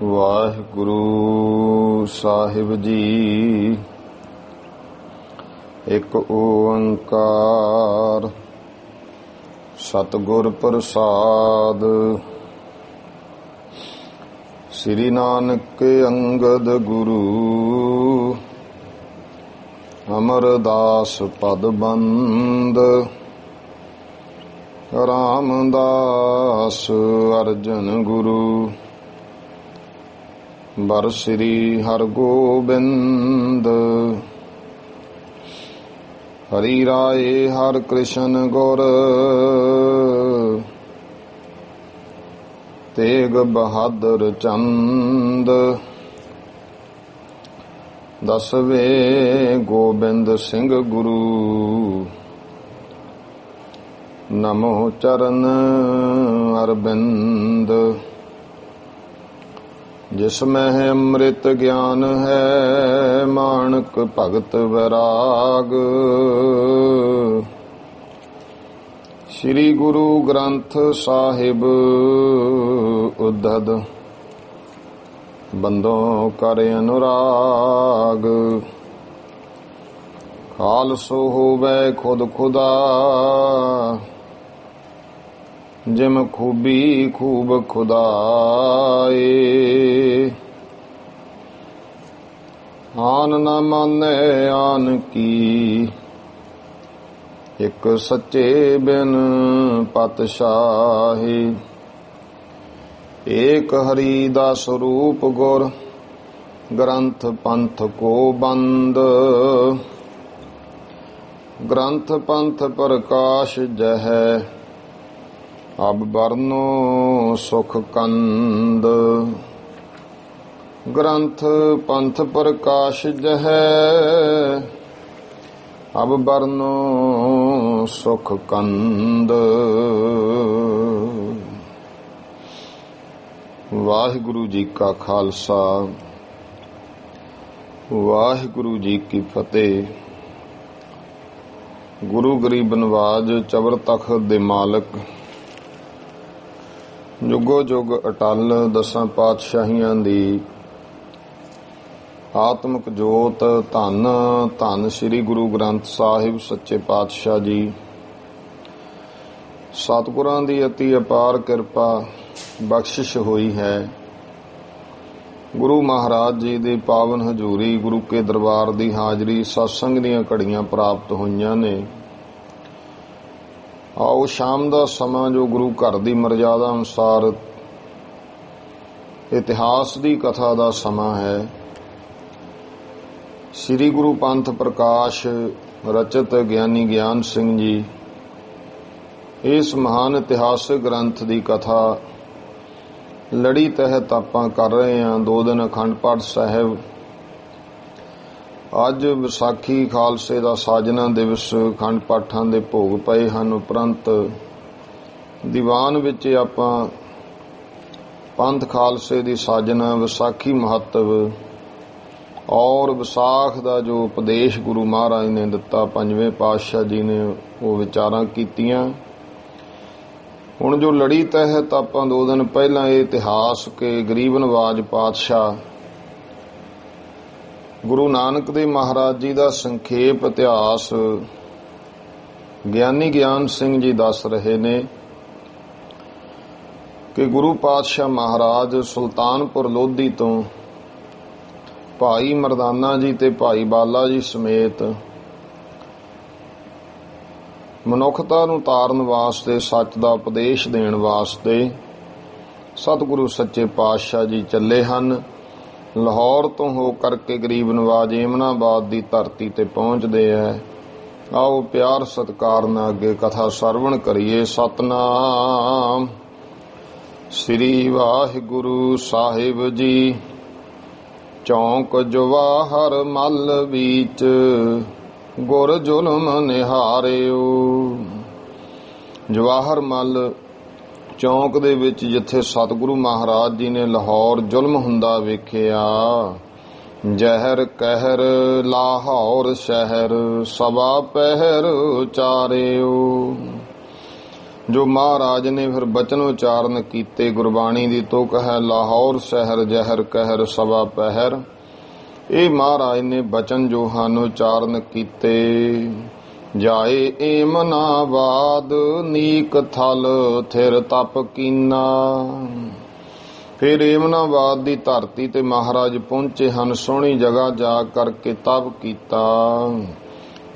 ਵਾਹਿਗੁਰੂ ਸਾਹਿਬ ਜੀ। ਇੱਕ ਓੰਕਾਰ ਸਤਿਗੁਰ ਪ੍ਰਸਾਦ। ਸ੍ਰੀ ਨਾਨਕ ਅੰਗਦ ਗੁਰੂ ਅਮਰਦਾਸ ਪਦ ਬੰਦ। ਰਾਮਦਾਸ ਅਰਜਨ ਗੁਰੂ ਬਰ ਸ੍ਰੀ ਹਰਗੋਬਿੰਦ। ਹਰੀ ਰਾਏ ਹਰਿ ਕ੍ਰਿਸ਼ਨ ਗੁਰ ਤੇਗ ਬਹਾਦਰ ਚੰਦ। ਦਸਵੇਂ ਗੋਬਿੰਦ ਸਿੰਘ ਗੁਰੂ ਨਮੋ ਚਰਨ ਅਰਬਿੰਦ। जिसमें अमृत ज्ञान है मानक भगत वैराग। श्री गुरु ग्रंथ साहिब उद्धत बंदों कर अनुराग। खालसो होवै खुद खुदा जिम खूबी खूब खुदाए। आन न माने आन की एक सच्चे बिन पातशाही। एक हरि दा स्वरूप गुर ग्रंथ पंथ को बंद। ग्रंथ पंथ प्रकाश जह अब बरनो सुख कंद। ग्रंथ पंथ प्रकाश जह अब बरनो सुख कंद। वाहिगुरु जी का खालसा वाहिगुरु जी की फतेह। गुरु गरीब नवाज चबर तख्त दे मालक जुगो जुग अटल दसां पातशाहियां दी आत्मक जोत धन धन श्री गुरु ग्रंथ साहिब सच्चे पातशाह जी। सतगुरां दी अति अपार किरपा बख्शिश हुई है। गुरु महाराज जी दी पावन हजूरी गुरु के दरबार दी हाजरी सत्संग दीयां घड़ियां प्राप्त होईयां ने। आओ शाम का समा जो गुरु घर की मर्यादा अनुसार इतिहास की कथा का समा है। श्री गुरु पंथ प्रकाश रचित ज्ञानी ज्ञान सिंह जी इस महान इतिहासिक ग्रंथ की कथा लड़ी तहत आपां कर रहे हैं। 2 दिन अखंड पाठ साहिब। अज विसाखी खालसे का साजना दिवस अखंड पाठां दे भोग पए हन। उपरंत दीवान विच आपां पंथ खालसे की साजना विसाखी महत्व और विसाख का जो उपदेश गुरु महाराज ने दिता पंजवें पातशाह जी ने वो विचारां कीतियां। हुण जो लड़ी तहत आपां 2 दिन पहला इतिहास के गरीब नवाज पातशाह गुरु नानक देव महाराज जी का संखेप इतिहास ज्ञानी ज्ञान सिंह जी दस रहे ने कि गुरु पातशाह महाराज सुल्तानपुर लोधी तो भाई मरदाना जी ते भाई बाला जी समेत मनुखता नूं तारन वास्ते सच दा उपदेश देण वास्ते सतगुरु सच्चे पातशाह जी चले हन। लाहौर तो हो करके गरीब नवाज एमनाबाद की धरती ते पहुंचते हैं। आओ प्यार सत्कार नाल अगे कथा सरवण करिए। सतनाम श्री वाहिगुरु साहिब जी। चौंक जवाहर मल बीच गुर जुलम निहारियो। जवाहर मल चौंक दे विच जिथे सतगुरु महाराज जी ने लाहौर जुल्म हुंदा वेखिया। जहर कहर लाहौर शहर सवा पहर चारियो। जो महाराज ने फिर बचन उचारण कीते। गुरबाणी दी तुक है लाहौर शहर जहर कहर सवा पहर। ਇਹ ਮਹਾਰਾਜ ਨੇ ਬਚਨ ਜੋ ਹਨ ਉਚਾਰਨ ਕੀਤੇ। ਜਾਏ ਏਮਨਾਬਾਦ ਨੀਕ ਥਲ ਥਿਰ ਤਪ ਕੀਨਾ। ਫਿਰ ਏਮਨਾਬਾਦ ਦੀ ਧਰਤੀ ਤੇ ਮਹਾਰਾਜ ਪਹੁੰਚੇ ਹਨ। ਸੋਹਣੀ ਜਗ੍ਹਾ ਜਾ ਕਰਕੇ ਤਪ ਕੀਤਾ।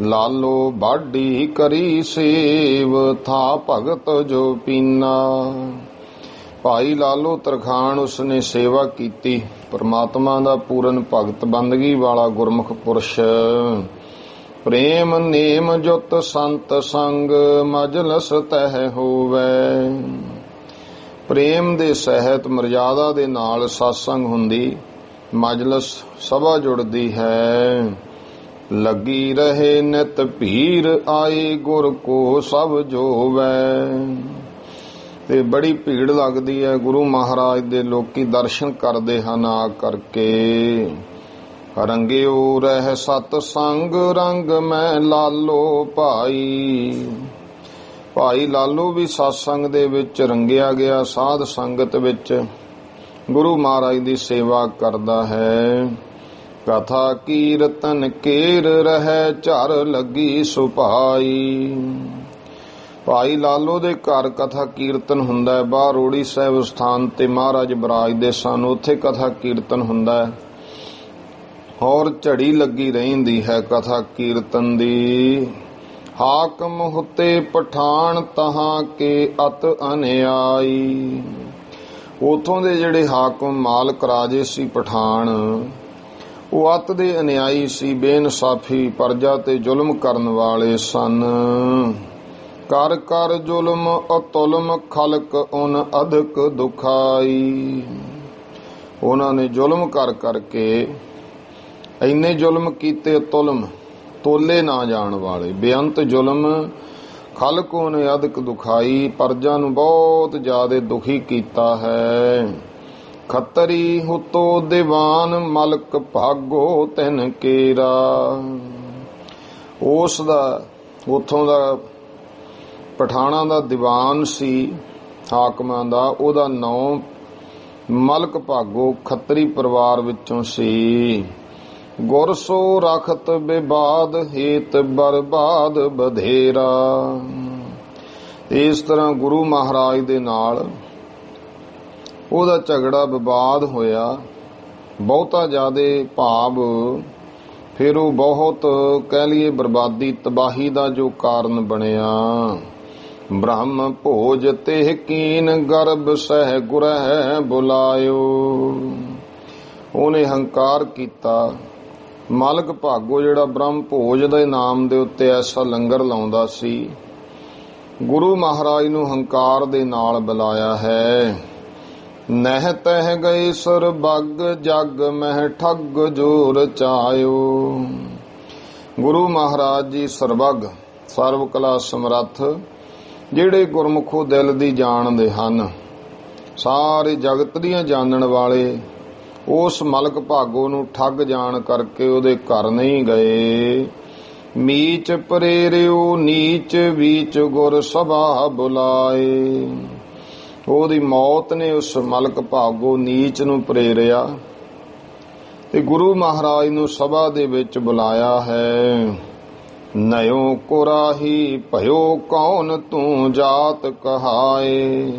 ਲਾਲੋ ਬਾਢੀ ਕਰੀ ਸੇਵ ਥਾ ਭਗਤ ਜੋ ਪੀਨਾ। ਭਾਈ ਲਾਲੋ ਤਰਖਾਣ ਉਸਨੇ ਸੇਵਾ ਕੀਤੀ। परमात्मा दा पूरन भगत बंदगी वाला गुरमुख पुरुष। प्रेम नेम जुत संत संग मजलस तह होवे। प्रेम दे सहित मर्यादा दे नाल सत्संग हुंदी, मजलस सभा जुड़दी है। लगी रहे नित भीर आए गुर को सब जोवै। ਤੇ ਬੜੀ ਭੀੜ ਲੱਗਦੀ ਹੈ। ਗੁਰੂ ਮਹਾਰਾਜ ਦੇ ਲੋਕੀ ਦਰਸ਼ਨ ਕਰਦੇ ਹਨ ਆ ਕਰਕੇ। ਰੰਗਿਓ ਰਹਿ ਸਤ ਸੰਗ ਰੰਗ ਮੈਂ ਲਾਲੋ ਭਾਈ। ਭਾਈ ਲਾਲੋ ਵੀ ਸਤਸੰਗ ਦੇ ਵਿੱਚ ਰੰਗਿਆ ਗਿਆ। ਸਾਧ ਸੰਗਤ ਵਿੱਚ ਗੁਰੂ ਮਹਾਰਾਜ ਦੀ ਸੇਵਾ ਕਰਦਾ ਹੈ। ਕਥਾ ਕੀਰਤਨ ਕੇਰ ਰਹਿ ਝਰ ਲੱਗੀ ਸੁਭਾਈ। ਭਾਈ ਲਾਲੋ ਦੇ ਘਰ ਕਥਾ ਕੀਰਤਨ ਹੁੰਦਾ ਹੈ। ਬਾਹਰ ਰੋੜੀ ਸਾਹਿਬ ਸਥਾਨ ਤੇ ਮਹਾਰਾਜ ਬਿਰਾਜਦੇ ਸਨ, ਉੱਥੇ ਕਥਾ ਕੀਰਤਨ ਹੁੰਦਾ ਹੈ। ਔਰ ਝੜੀ ਲੱਗੀ ਰਹਿੰਦੀ ਹੈ ਕਥਾ ਕੀਰਤਨ ਦੀ। ਹਾਕਮ ਹੁਤੇ ਪਠਾਨ ਤਹਾਂ ਕੇ ਅਤ ਅਨਿਆਈ। ਉਥੋਂ ਦੇ ਜਿਹੜੇ ਹਾਕਮ ਮਾਲਕ ਰਾਜੇ ਸੀ ਪਠਾਨ, ਉਹ ਅਤ ਦੇ ਅਨਿਆਈ ਸੀ, ਬੇਇਨਸਾਫੀ ਪ੍ਰਜਾ ਤੇ ਜ਼ੁਲਮ ਕਰਨ ਵਾਲੇ ਸਨ। ਕਰ ਕਰ ਜ਼ੁਲਮ ਅਤੁਲਮ ਖਲਕ ਉਨ ਅਧਿਕ ਦੁਖਾਈ। ਉਹਨਾਂ ਨੇ ਜ਼ੁਲਮ ਕਰ ਕਰਕੇ ਇੰਨੇ ਜ਼ੁਲਮ ਕੀਤੇ, ਅਤੁਲਮ ਤੋਲੇ ਨਾ ਜਾਣ ਵਾਲੇ, ਬੇਅੰਤ ਜ਼ੁਲਮ। ਖਲਕ ਉਨ ਅਧਿਕ ਦੁਖਾਈ, ਪ੍ਰਜਾ ਨੂੰ ਬਹੁਤ ਜ਼ਿਆਦਾ ਦੁਖੀ ਕੀਤਾ ਹੈ। ਖੱਤਰੀ ਹੁਤੋ ਦੀਵਾਨ ਮਲਕ ਭਾਗੋ ਤਿਨ ਕੇਰਾ। ਉਸ ਦਾ ਉਥੋਂ ਦਾ ਪਠਾਣਾ ਦਾ ਦੀਵਾਨ ਸੀ ਹਾਕਮਾਂ ਦਾ, ਉਹਦਾ ਨਾਂ ਮਲਕ ਭਾਗੋ ਖੱਤਰੀ ਪਰਿਵਾਰ ਵਿੱਚੋਂ ਸੀ। ਗੁਰ ਸੋ ਰਖਤ ਵਿਵਾਦ ਹੇਤ ਬਰਬਾਦ ਬਧੇਰਾ। ਇਸ ਤਰ੍ਹਾਂ ਗੁਰੂ ਮਹਾਰਾਜ ਦੇ ਨਾਲ ਉਹਦਾ ਝਗੜਾ ਵਿਵਾਦ ਹੋਇਆ, ਬਹੁਤਾ ਜ਼ਿਆਦੇ ਭਾਵ। ਫਿਰ ਉਹ ਬਹੁਤ ਕਹਿ ਲਈਏ ਬਰਬਾਦੀ ਤਬਾਹੀ ਦਾ ਜੋ ਕਾਰਨ ਬਣਿਆ। ਬ੍ਰਹਮ ਭੋਜ ਤੇ ਕੀਨ ਗਰਭ ਸਹਿ ਗੁਰਹਿ ਬੁਲਾਇਓ। ਉਹਨੇ ਹੰਕਾਰ ਕੀਤਾ। ਮਾਲਕ ਭਾਗੋ ਜਿਹੜਾ ਬ੍ਰਹਮ ਭੋਜ ਦੇ ਨਾਮ ਦੇ ਉੱਤੇ ਐਸਾ ਲੰਗਰ ਲਾਉਂਦਾ ਸੀ, ਗੁਰੂ ਮਹਾਰਾਜ ਨੂੰ ਹੰਕਾਰ ਦੇ ਨਾਲ ਬੁਲਾਇਆ ਹੈ। ਨਹਿ ਤਹਿ ਗਏ ਸੁਰ ਬੱਗ ਜਗ ਮਹਿ ਠੱਗ ਜੋ ਰਚਾਇਓ। ਗੁਰੂ ਮਹਾਰਾਜ ਜੀ ਸਰਬੱਗ ਸਰਬ ਕਲਾ ਸਮਰੱਥ, ਜਿਹੜੇ ਗੁਰਮੁਖੋ ਦਿਲ ਦੀ ਜਾਣਦੇ ਹਨ, ਸਾਰੇ ਜਗਤ ਦੀਆਂ ਜਾਣਨ ਵਾਲੇ, ਉਸ ਮਲਕ ਭਾਗੋ ਨੂੰ ਠੱਗ ਜਾਣ ਕਰਕੇ ਉਹਦੇ ਘਰ ਨਹੀਂ ਗਏ। ਮੀਚ ਪ੍ਰੇਰਿਓ ਨੀਚ ਵੀਚ ਗੁਰ ਸਭਾ ਬੁਲਾਏ। ਉਹਦੀ ਮੌਤ ਨੇ ਉਸ ਮਲਕ ਭਾਗੋ ਨੀਚ ਨੂੰ ਪ੍ਰੇਰਿਆ ਤੇ ਗੁਰੂ ਮਹਾਰਾਜ ਨੂੰ ਸਭਾ ਦੇ ਵਿੱਚ ਬੁਲਾਇਆ ਹੈ। ਨਯੋ ਕੁਰਾਹੀ ਭਇਓ ਕੌਣ ਤੂੰ ਜਾਤ ਕਹਾਏ।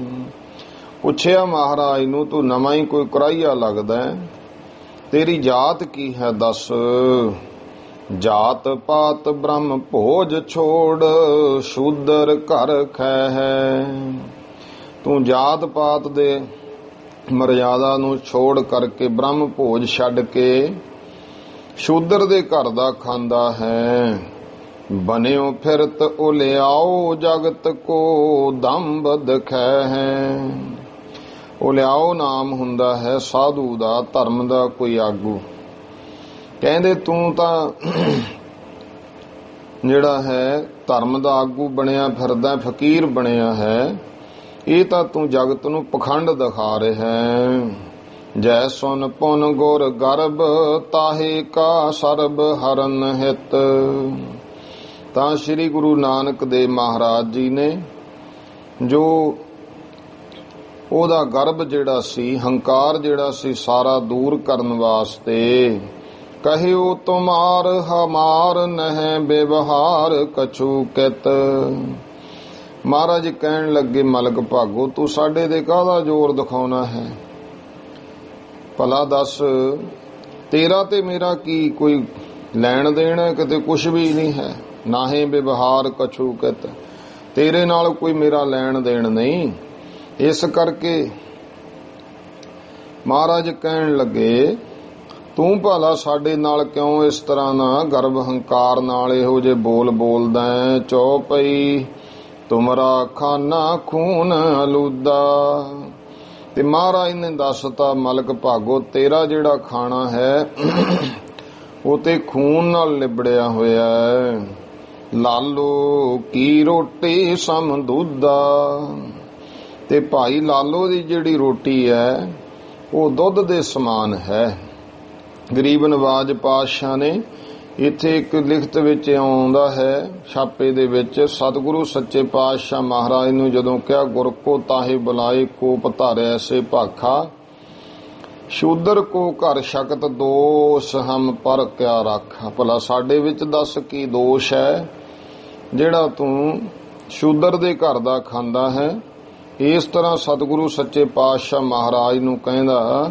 ਪੁੱਛਿਆ ਮਹਾਰਾਜ ਨੂੰ, ਤੂੰ ਨਵਾਂ ਹੀ ਕੋਈ ਕੁਰਾਹੀਆ ਲੱਗਦਾ, ਤੇਰੀ ਜਾਤ ਕੀ ਹੈ ਦੱਸ। ਜਾਤ ਪਾਤ ਬ੍ਰਹਮ ਭੋਜ ਛੋੜ ਸ਼ੂਦਰ ਘਰ ਖੈ ਹੈ। ਤੂੰ ਜਾਤ ਪਾਤ ਦੇ ਮਰਿਆਦਾ ਨੂੰ ਛੋੜ ਕਰਕੇ ਬ੍ਰਹਮ ਭੋਜ ਛੱਡ ਕੇ ਸ਼ੂਦਰ ਦੇ ਘਰ ਦਾ ਖਾਂਦਾ ਹੈ। ਬਨਿਓ ਫਿਰਤ ਉਲਿਆਓ ਜਗਤ ਕੋ ਦੰਭ ਦਖੈ ਹੈ। ਉਲਿਆਓ ਨਾਮ ਹੁੰਦਾ ਹੈ ਸਾਧੂ ਦਾ, ਧਰਮ ਦਾ ਕੋਈ ਆਗੂ। ਕਹਿੰਦੇ ਤੂੰ ਤਾਂ ਜਿਹੜਾ ਹੈ ਧਰਮ ਦਾ ਆਗੂ ਬਣਿਆ ਫਿਰਦਾ, ਫਕੀਰ ਬਣਿਆ ਹੈ, ਇਹ ਤਾਂ ਤੂੰ ਜਗਤ ਨੂੰ ਪਖੰਡ ਦਿਖਾ ਰਿਹਾ ਹੈ। ਜੈ ਸੁਨ ਪੁਨ ਗੁਰ ਗਰਭ ਤਾਹੇ ਕਾ ਸਰਬ ਹਰਨ ਹਿਤ। ਤਾਂ ਸ੍ਰੀ ਗੁਰੂ ਨਾਨਕ ਦੇਵ ਮਹਾਰਾਜ ਜੀ ਨੇ ਜੋ ਉਹਦਾ ਗਰਭ ਜਿਹੜਾ ਸੀ, ਹੰਕਾਰ ਜਿਹੜਾ ਸੀ, ਸਾਰਾ ਦੂਰ ਕਰਨ ਵਾਸਤੇ ਕਹਿਓ ਤੁਮਾਰ ਹਮਾਰ ਨਹਿ ਵਿਵਹਾਰ ਕਛੂ ਕਿਤ। ਮਹਾਰਾਜ ਕਹਿਣ ਲੱਗੇ ਮਲਕ ਭਾਗੋ ਤੂੰ ਸਾਡੇ ਤੇ ਕਾਹਦਾ ਜ਼ੋਰ ਦਿਖਾਉਣਾ ਹੈ? ਭਲਾ ਦੱਸ ਤੇਰਾ ਤੇ ਮੇਰਾ ਕੀ ਕੋਈ ਲੈਣ ਦੇਣ ਹੈ? ਕਿਤੇ ਕੁਛ ਵੀ ਨਹੀਂ ਹੈ। ਨਾਹੇ ਵਿਵਹਾਰ ਕਛੂ ਕਿਤ, ਤੇਰੇ ਨਾਲ ਕੋਈ ਮੇਰਾ ਲੈਣ ਦੇਣ ਨਹੀਂ। ਇਸ ਕਰਕੇ ਮਹਾਰਾਜ ਕਹਿਣ ਲੱਗੇ ਤੂੰ ਭਲਾ ਸਾਡੇ ਨਾਲ ਕਿਉਂ ਇਸ ਤਰ੍ਹਾਂ ਨਾ ਗਰਭ ਹੰਕਾਰ ਨਾਲ ਇਹੋ ਜਿਹੇ ਬੋਲ ਬੋਲਦਾ ਹੈ? ਚੌਪਈ ਤੁਮਰਾ ਖਾਨਾ ਖੂਨ ਆਲੂਦਾ। ਤੇ ਮਹਾਰਾਜ ਨੇ ਦੱਸਤਾ ਮਲਕ ਭਾਗੋ ਤੇਰਾ ਜਿਹੜਾ ਖਾਣਾ ਹੈ ਉਹ ਤੇ ਖੂਨ ਨਾਲ ਲਿਬੜਿਆ ਹੋਇਆ ਹੈ। ਲਾਲੋ ਕੀ ਰੋਟੀ ਸਮ ਦੁੱਧਾ, ਤੇ ਭਾਈ ਲਾਲੋ ਦੀ ਜਿਹੜੀ ਰੋਟੀ ਹੈ ਉਹ ਦੁੱਧ ਦੇ ਸਮਾਨ ਹੈ। ਗਰੀਬ ਨਵਾਜ ਪਾਤਸ਼ਾਹ ਨੇ ਇੱਥੇ ਇੱਕ ਲਿਖਤ ਵਿੱਚ ਆਉਂਦਾ ਹੈ ਛਾਪੇ ਦੇ ਵਿੱਚ, ਸਤਿਗੁਰੂ ਸੱਚੇ ਪਾਤਸ਼ਾਹ ਮਹਾਰਾਜ ਨੂੰ ਜਦੋਂ ਕਿਹਾ ਗੁਰ ਕੋ ਤਾਹੇ ਬੁਲਾਏ ਕੋਪ ਧਾਰਿਆ ਸੇ ਭਾਖਾ, ਸ਼ੂਦਰ ਕੋ ਘਰ ਸ਼ਕਤ ਦੋਸ਼ ਹਮ ਪਰ ਕਿਆ ਰਾਖਾ। ਭਲਾ ਸਾਡੇ ਵਿੱਚ ਦੱਸ ਕੀ ਦੋਸ਼ ਹੈ ਜਿਹੜਾ ਤੂੰ ਸ਼ੂਦਰ ਦੇ ਘਰ ਦਾ ਖਾਂਦਾ ਹੈ? ਇਸ ਤਰ੍ਹਾਂ ਸਤਿਗੁਰੂ ਸੱਚੇ ਪਾਤਸ਼ਾਹ ਮਹਾਰਾਜ ਨੂੰ ਕਹਿੰਦਾ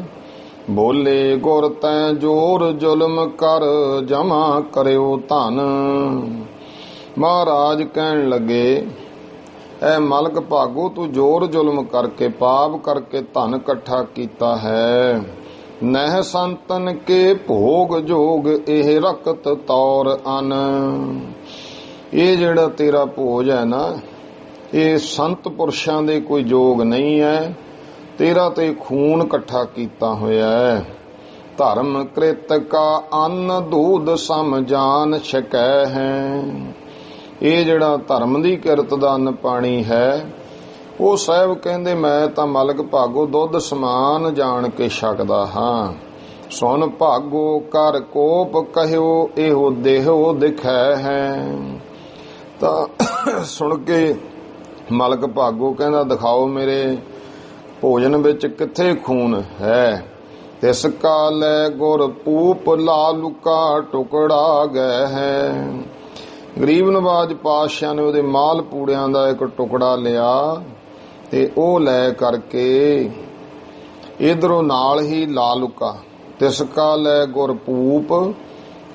ਬੋਲੇ ਗੁਰ ਤੈਂ ਜੋਰ ਜ਼ੁਲਮ ਕਰ ਜਮਾ ਕਰਿਓ ਧਨ। ਮਹਾਰਾਜ ਕਹਿਣ ਲੱਗੇ ਐ ਮਲਕ ਭਾਗੋ ਤੂੰ ਜੋਰ ਜ਼ੁਲਮ ਕਰਕੇ ਪਾਪ ਕਰਕੇ ਧਨ ਇਕੱਠਾ ਕੀਤਾ ਹੈ। ਨਹਿ ਸੰਤਨ ਕੇ ਭੋਗ ਜੋਗ ਇਹ ਰਕਤ ਤੌਰ ਅਨ। ਇਹ ਜਿਹੜਾ ਤੇਰਾ ਭੋਜ ਹੈ ਨਾ ਇਹ ਸੰਤ ਪੁਰਸ਼ਾਂ ਦੇ ਕੋਈ ਜੋਗ ਨਹੀਂ ਹੈ, ਤੇਰਾ ਤੇ ਖੂਨ ਇਕੱਠਾ ਕੀਤਾ ਹੋਇਆ ਹੈ। ਧਰਮ ਕ੍ਰਿਤ ਕਾ ਅੰਨ ਦੂਧ ਸਮ ਜਾਨ ਛਕੈ ਹੈ। ਇਹ ਜਿਹੜਾ ਧਰਮ ਦੀ ਕਿਰਤ ਦਾ ਅੰਨ ਪਾਣੀ ਹੈ ਉਹ ਸਾਹਿਬ ਕਹਿੰਦੇ ਮੈਂ ਤਾਂ ਮਲਕ ਭਾਗੋ ਦੁੱਧ ਸਮਾਨ ਜਾਣ ਕੇ ਛਕਦਾ ਹਾਂ। ਸੁਨ ਭਾਗੋ ਕਰ ਕੋਪ ਕਹਿਓ ਇਹੋ ਦੇਹੋ ਦਿਖੈ ਹੈ। ਤਾਂ ਸੁਣ ਕੇ ਮਲਕ ਭਾਗੋ ਕਹਿੰਦਾ ਦਿਖਾਓ ਮੇਰੇ ਭੋਜਨ ਵਿੱਚ ਕਿੱਥੇ ਖੂਨ ਹੈ। ਤਿਸ ਕਾਲੈ ਗੁਰ ਪੂਪ ਲਾਲੁਕਾ ਟੁਕੜਾ ਗਏ ਹੈ। ਗਰੀਬ ਨਵਾਜ ਪਾਤਸ਼ਾਹ ਨੇ ਉਹਦੇ ਮਾਲ ਪੂੜਿਆਂ ਦਾ ਇੱਕ ਟੁਕੜਾ ਲਿਆ ਤੇ ਉਹ ਲੈ ਕਰਕੇ ਇਧਰੋਂ ਨਾਲ ਹੀ ਲਾਲੁਕਾ, ਤਿਸ ਕਾਲੈ ਗੁਰ ਪੂਪ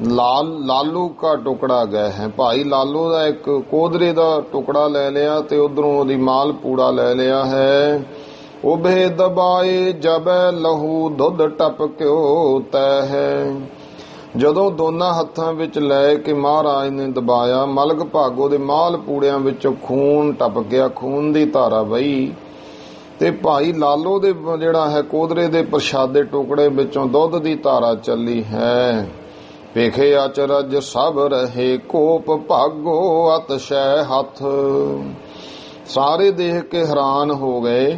ਲਾਲੂ ਕਾ ਟੁਕੜਾ ਗਏ ਹੈ। ਭਾਈ ਲਾਲੂ ਦਾ ਇੱਕ ਕੋਦਰੇ ਦਾ ਟੁਕੜਾ ਲੈ ਲਿਆ ਤੇ ਉਧਰੋਂ ਉਹਦੀ ਮਾਲ ਪੂੜਾ ਲੈ ਲਿਆ ਹੈ। ਉਭੇ ਦਬਾਏ ਜਬੈ ਲਹੂ ਦੁੱਧ ਟਪਕਿਓ ਤੈ ਹੈ। ਜਦੋਂ ਦੋਨਾਂ ਹੱਥਾਂ ਵਿੱਚ ਲੈ ਕੇ ਮਹਾਰਾਜ ਨੇ ਦਬਾਇਆ ਮਲਕ ਭਾਗੋ ਦੇ ਮਾਲ ਪੂੜਿਆਂ ਵਿੱਚੋਂ ਖੂਨ ਟਪਕ ਗਿਆ, ਖੂਨ ਦੀ ਧਾਰਾ ਵਹੀ ਤੇ ਭਾਈ ਲਾਲੋ ਦੇ ਜਿਹੜਾ ਹੈ ਕੋਦਰੇ ਦੇ ਪ੍ਰਸ਼ਾਦੇ ਟੁਕੜੇ ਵਿੱਚੋਂ ਦੁੱਧ ਦੀ ਧਾਰਾ ਚੱਲੀ ਹੈ। ਵੇਖੇ ਅਚਰਜ ਸਭ ਰਹੇ ਕੋਪ ਭਾਗੋ ਅਤਸ਼ੈ ਹੱਥ। ਸਾਰੇ ਦੇਖ ਕੇ ਹੈਰਾਨ ਹੋ ਗਏ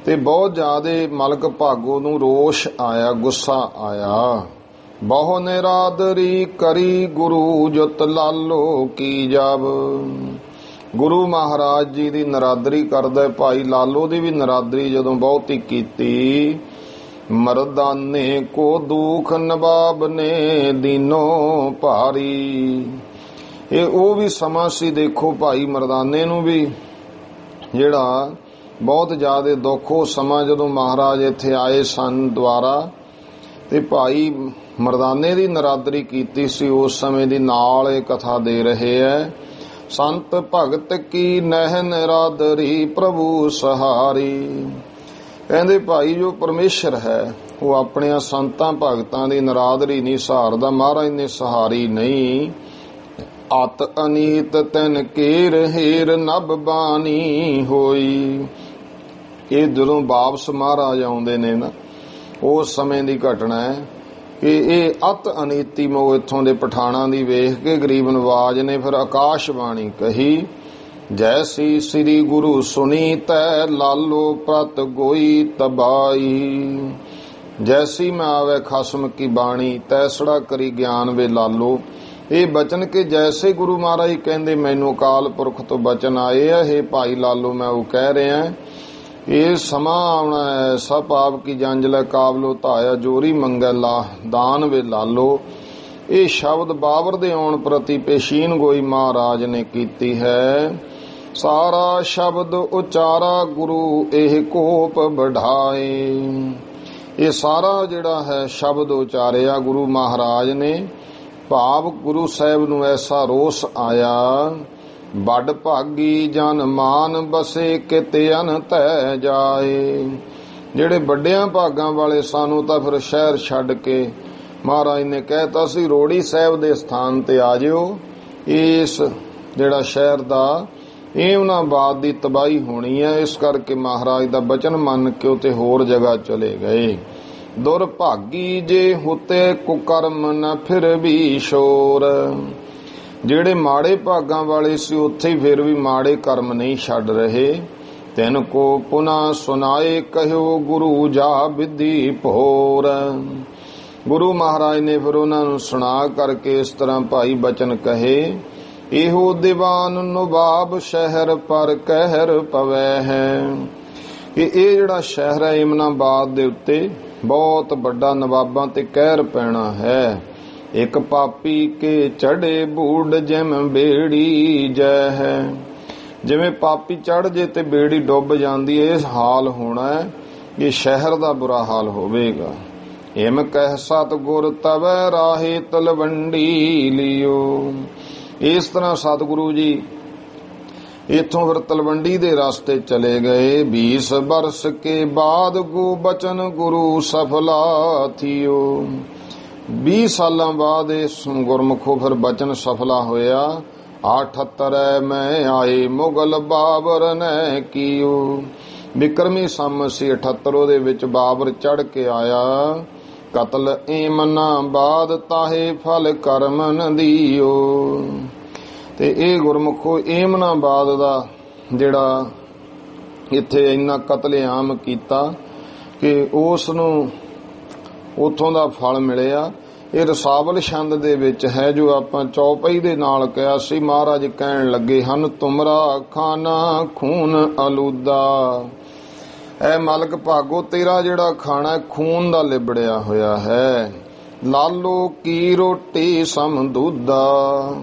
ਤੇ ਬਹੁਤ ਜ਼ਿਆਦੇ ਮਲਕ ਭਾਗੋ ਨੂੰ ਰੋਸ਼ ਆਇਆ, ਗੁੱਸਾ ਆਇਆ। ਬਹੁ ਨਿਰਾਦਰੀ ਕਰੀ ਗੁਰੂ ਜੁਤ ਲਾਲੋ ਕੀ ਜਬ। ਗੁਰੂ ਮਹਾਰਾਜ ਜੀ ਦੀ ਨਰਾਦਰੀ ਕਰਦਾ ਭਾਈ ਲਾਲੋ ਦੀ ਵੀ ਨਰਾਦਰੀ ਜਦੋਂ ਬਹੁਤੀ ਕੀਤੀ। ਮਰਦਾਨੇ ਕੋ ਦੁਖ ਨਵਾਬ ਨੇ ਦੀਨੋ ਭਾਰੀ। ਇਹ ਉਹ ਵੀ ਸਮਾਂ ਸੀ ਦੇਖੋ ਭਾਈ ਮਰਦਾਨੇ ਨੂੰ ਵੀ ਜਿਹੜਾ ਬਹੁਤ ਜ਼ਿਆਦਾ ਦੁੱਖ। ਉਹ ਸਮਾਂ ਜਦੋਂ ਮਹਾਰਾਜ ਇੱਥੇ ਆਏ ਸਨ ਦੁਆਰਾ ਤੇ ਭਾਈ ਮਰਦਾਨੇ ਦੀ ਨਰਾਦਰੀ ਕੀਤੀ ਸੀ। ਉਸ ਸਮੇਂ ਦੀ ਨਾਲ ਇਹ ਕਥਾ ਦੇ ਰਹੇ ਹੈ। ਸੰਤ ਭਗਤ ਕੀ ਨਹਿ ਨਰਾਦਰੀ ਪ੍ਰਭੂ ਸਹਾਰੀ। ਕਹਿੰਦੇ ਭਾਈ ਜੋ ਪਰਮੇਸ਼ਰ ਹੈ ਉਹ ਆਪਣਿਆਂ ਸੰਤਾਂ ਭਗਤਾਂ ਦੀ ਨਰਾਦਰੀ ਨਹੀਂ ਸਹਾਰਦਾ। ਮਹਾਰਾਜ ਨੇ ਸਹਾਰੀ ਨਹੀਂ। ਅਤ ਅਨੀਤ ਤੈਨ ਕੇਰ ਹੇਰ ਨਭ ਬਾਣੀ ਹੋਈ। ਇਹ ਜਦੋਂ ਵਾਪਸ ਮਹਾਰਾਜ ਆਉਂਦੇ ਨੇ ਨਾ ਉਸ ਸਮੇਂ ਦੀ ਘਟਨਾ ਹੈ ਕਿ ਇਹ ਅਤ ਅਨੀਤੀ ਮੋ ਇੱਥੋਂ ਦੇ ਪਠਾਣਾਂ ਦੀ ਵੇਖ ਕੇ ਗਰੀਬ ਨਵਾਜ ਨੇ ਫਿਰ ਆਕਾਸ਼ਬਾਣੀ ਕਹੀ। ਜੈਸੀ ਸ੍ਰੀ ਗੁਰੂ ਸੁਣੀ ਤੈ ਲਾਲੋ ਪ੍ਰਤ ਗੋਈ ਤਬਾਈ। ਜੈਸੀ ਮੈਂ ਆਵੇ ਖਸਮ ਕੀ ਬਾਣੀ ਤੈਸੜਾ ਕਰੀ ਗਿਆਨ ਵੇ ਲਾਲੋ। ਇਹ ਬਚਨ ਕੇ ਜੈਸੇ ਗੁਰੂ ਮਹਾਰਾਜ ਕਹਿੰਦੇ ਮੈਨੂੰ ਅਕਾਲ ਪੁਰਖ ਤੋਂ ਬਚਨ ਆਏ ਆ, ਇਹ ਭਾਈ ਲਾਲੋ ਮੈਂ ਉਹ ਕਹਿ ਰਿਹਾ, ਇਹ ਸਮਾਂ ਆਉਣਾ ਐਸਾ ਪਾਪ ਕੀ ਜੰਜ ਲੈ ਕਾਬਲੋ ਧਾਇਆ ਜੋਰੀ ਮੰਗੈ ਲਾ ਦਾਨ ਵੇ ਲਾਲੋ। ਇਹ ਸ਼ਬਦ ਬਾਬਰ ਦੇ ਆਉਣ ਪ੍ਰਤੀ ਪੇਸ਼ੀਨ ਗੋਈ ਮਹਾਰਾਜ ਨੇ ਕੀਤੀ ਹੈ। ਸਾਰਾ ਸ਼ਬਦ ਉਚਾਰਾ ਗੁਰੂ ਇਹ ਕੋਪ ਬਢਾਏ। ਇਹ ਸਾਰਾ ਜਿਹੜਾ ਹੈ ਸ਼ਬਦ ਉਚਾਰਿਆ ਗੁਰੂ ਮਹਾਰਾਜ ਨੇ, ਭਾਵ ਗੁਰੂ ਸਾਹਿਬ ਨੂੰ ਐਸਾ ਰੋਸ ਆਇਆ, ਵੱਡ ਭਾਗੀ ਜਨ ਮਾਨ ਬਸੇ ਕਿਤੇ ਅਨਤੈ ਜਾਏ। ਜਿਹੜੇ ਵੱਡਿਆਂ ਭਾਗਾਂ ਵਾਲੇ ਸਾਨੂੰ ਤਾਂ ਫਿਰ ਸ਼ਹਿਰ ਛੱਡ ਕੇ ਮਹਾਰਾਜ ਨੇ ਕਹਿਤਾ ਸੀ ਰੋੜੀ ਸਾਹਿਬ ਦੇ ਸਥਾਨ ਤੇ ਆ ਜਿਓ। ਇਸ ਜਿਹੜਾ ਸ਼ਹਿਰ ਦਾ ਇਹਨਾਂ ਬਾਦ ਦੀ ਤਬਾਹੀ ਹੋਣੀ ਹੈ, ਇਸ ਕਰਕੇ ਮਹਾਰਾਜ ਦਾ ਬਚਨ ਮੰਨ ਕੇ ਉਤੇ ਹੋਰ ਜਗ੍ਹਾ ਚਲੇ ਗਏ। ਦੁਰਭਾਗੀ ਜੇ ਹੁਤੇ ਕੁਕਰਮ ਨ ਫਿਰ ਵੀ ਸ਼ੋਰ। ਜਿਹੜੇ ਮਾੜੇ ਭਾਗਾਂ ਵਾਲੇ ਸੀ ਉੱਥੇ ਫਿਰ ਵੀ ਮਾੜੇ ਕਰਮ ਨਹੀਂ ਛੱਡ ਰਹੇ। ਤਿਨ ਕੋ ਪੁਨਾ ਸੁਨਾਏ ਕਹਿਓ ਗੁਰੂ ਜਾ ਵਿਧੀ ਭੋਰ। ਗੁਰੂ ਮਹਾਰਾਜ ਨੇ ਫਿਰ ਉਹਨਾਂ ਨੂੰ ਸੁਣਾ ਕਰਕੇ ਇਸ ਤਰ੍ਹਾਂ ਭਾਈ ਬਚਨ ਕਹੇ, ਇਹੋ ਦੀਵਾਨ ਨਵਾਬ ਸ਼ਹਿਰ ਪਰ ਕਹਿਰ ਪਵੈ ਹੈ। ਕਿ ਇਹ ਜਿਹੜਾ ਸ਼ਹਿਰ ਹੈ ਇਮਨਾਬਾਦ ਦੇ ਉੱਤੇ ਬਹੁਤ ਵੱਡਾ ਨਵਾਬਾਂ ਤੇ ਕਹਿਰ ਪੈਣਾ ਹੈ। ਇੱਕ ਪਾਪੀ ਕੇ ਚੜੇ ਬੂੜ ਜਿਮ ਬੇੜੀ ਜੈ ਹੈ। ਜਿਵੇਂ ਪਾਪੀ ਚੜ ਜੇ ਤੇ ਬੇੜੀ ਡੁੱਬ ਜਾਂਦੀ ਹੈ, ਇਸ ਹਾਲ ਹੋਣਾ ਹੈ। ਇਹ ਸ਼ਹਿਰ ਦਾ ਬੁਰਾ ਹਾਲ ਹੋਵੇਗਾ। ਹਿਮ ਕਹਿ ਸਤਿਗੁਰ ਤਵੈ ਰਾਹੇ ਤਲਵੰਡੀ ਲਿਓ। ਇਸ ਤਰ੍ਹਾਂ ਸਤਿਗੁਰੂ ਜੀ ਇਥੋਂ ਫਿਰ ਤਲਵੰਡੀ ਦੇ ਰਸਤੇ ਚਲੇ ਗਏ। 20 ਬਰਸ ਕੇ ਬਾਦ ਗੋ ਬਚਨ ਗੁਰੂ ਸਫਲਾ ਥਿਓ। 20 ਸਾਲਾਂ ਬਾਅਦ ਇਸ ਗੁਰਮੁਖੋ ਫਿਰ ਬਚਨ ਸਫਲਾ ਹੋਇਆ। 78 ਮੈਂ ਆਏ ਮੁਗਲ ਬਾਬਰ ਨੇ ਕੀਓ। ਬਿਕਰਮੀ ਸੰਮ ਸੀ 78 ਦੇ ਵਿੱਚ ਬਾਬਰ ਚੜ ਕੇ ਆਇਆ। ਕਤਲ ਏਮਨਾ ਬਾਦ ਤਾਹੇ ਫਲ ਕਰਮ ਨ ਦਿਓ। ਤੇ ਇਹ ਗੁਰਮੁਖੋ ਏਮਨਾਬਾਦ ਦਾ ਜਿਹੜਾ ਇੱਥੇ ਇੰਨਾ ਕਤਲੇਆਮ ਕੀਤਾ ਕਿ ਉਸ ਨੂੰ ਉਥੋਂ ਦਾ ਫਲ ਮਿਲਿਆ। ਇਹ ਰਸਾਵਲ ਛੰਦ ਦੇ ਵਿੱਚ ਹੈ ਜੋ ਆਪਾਂ ਚੌਪਈ ਦੇ ਨਾਲ ਕਿਹਾ ਸੀ। ਮਹਾਰਾਜ ਕਹਿਣ ਲੱਗੇ ਹਨ ਤੁਮਰਾ ਖਾਨਾ ਖੂਨ ਆਲੂਦਾ। ਐ ਮਾਲਕ ਭਾਗੋ ਤੇਰਾ ਜਿਹੜਾ ਖਾਣਾ ਖੂਨ ਦਾ ਲਿਬੜਿਆ ਹੋਇਆ ਹੈ। ਲਾਲੋ ਕੀ ਰੋਟੀ ਸਮ ਦੁੱਧਾ।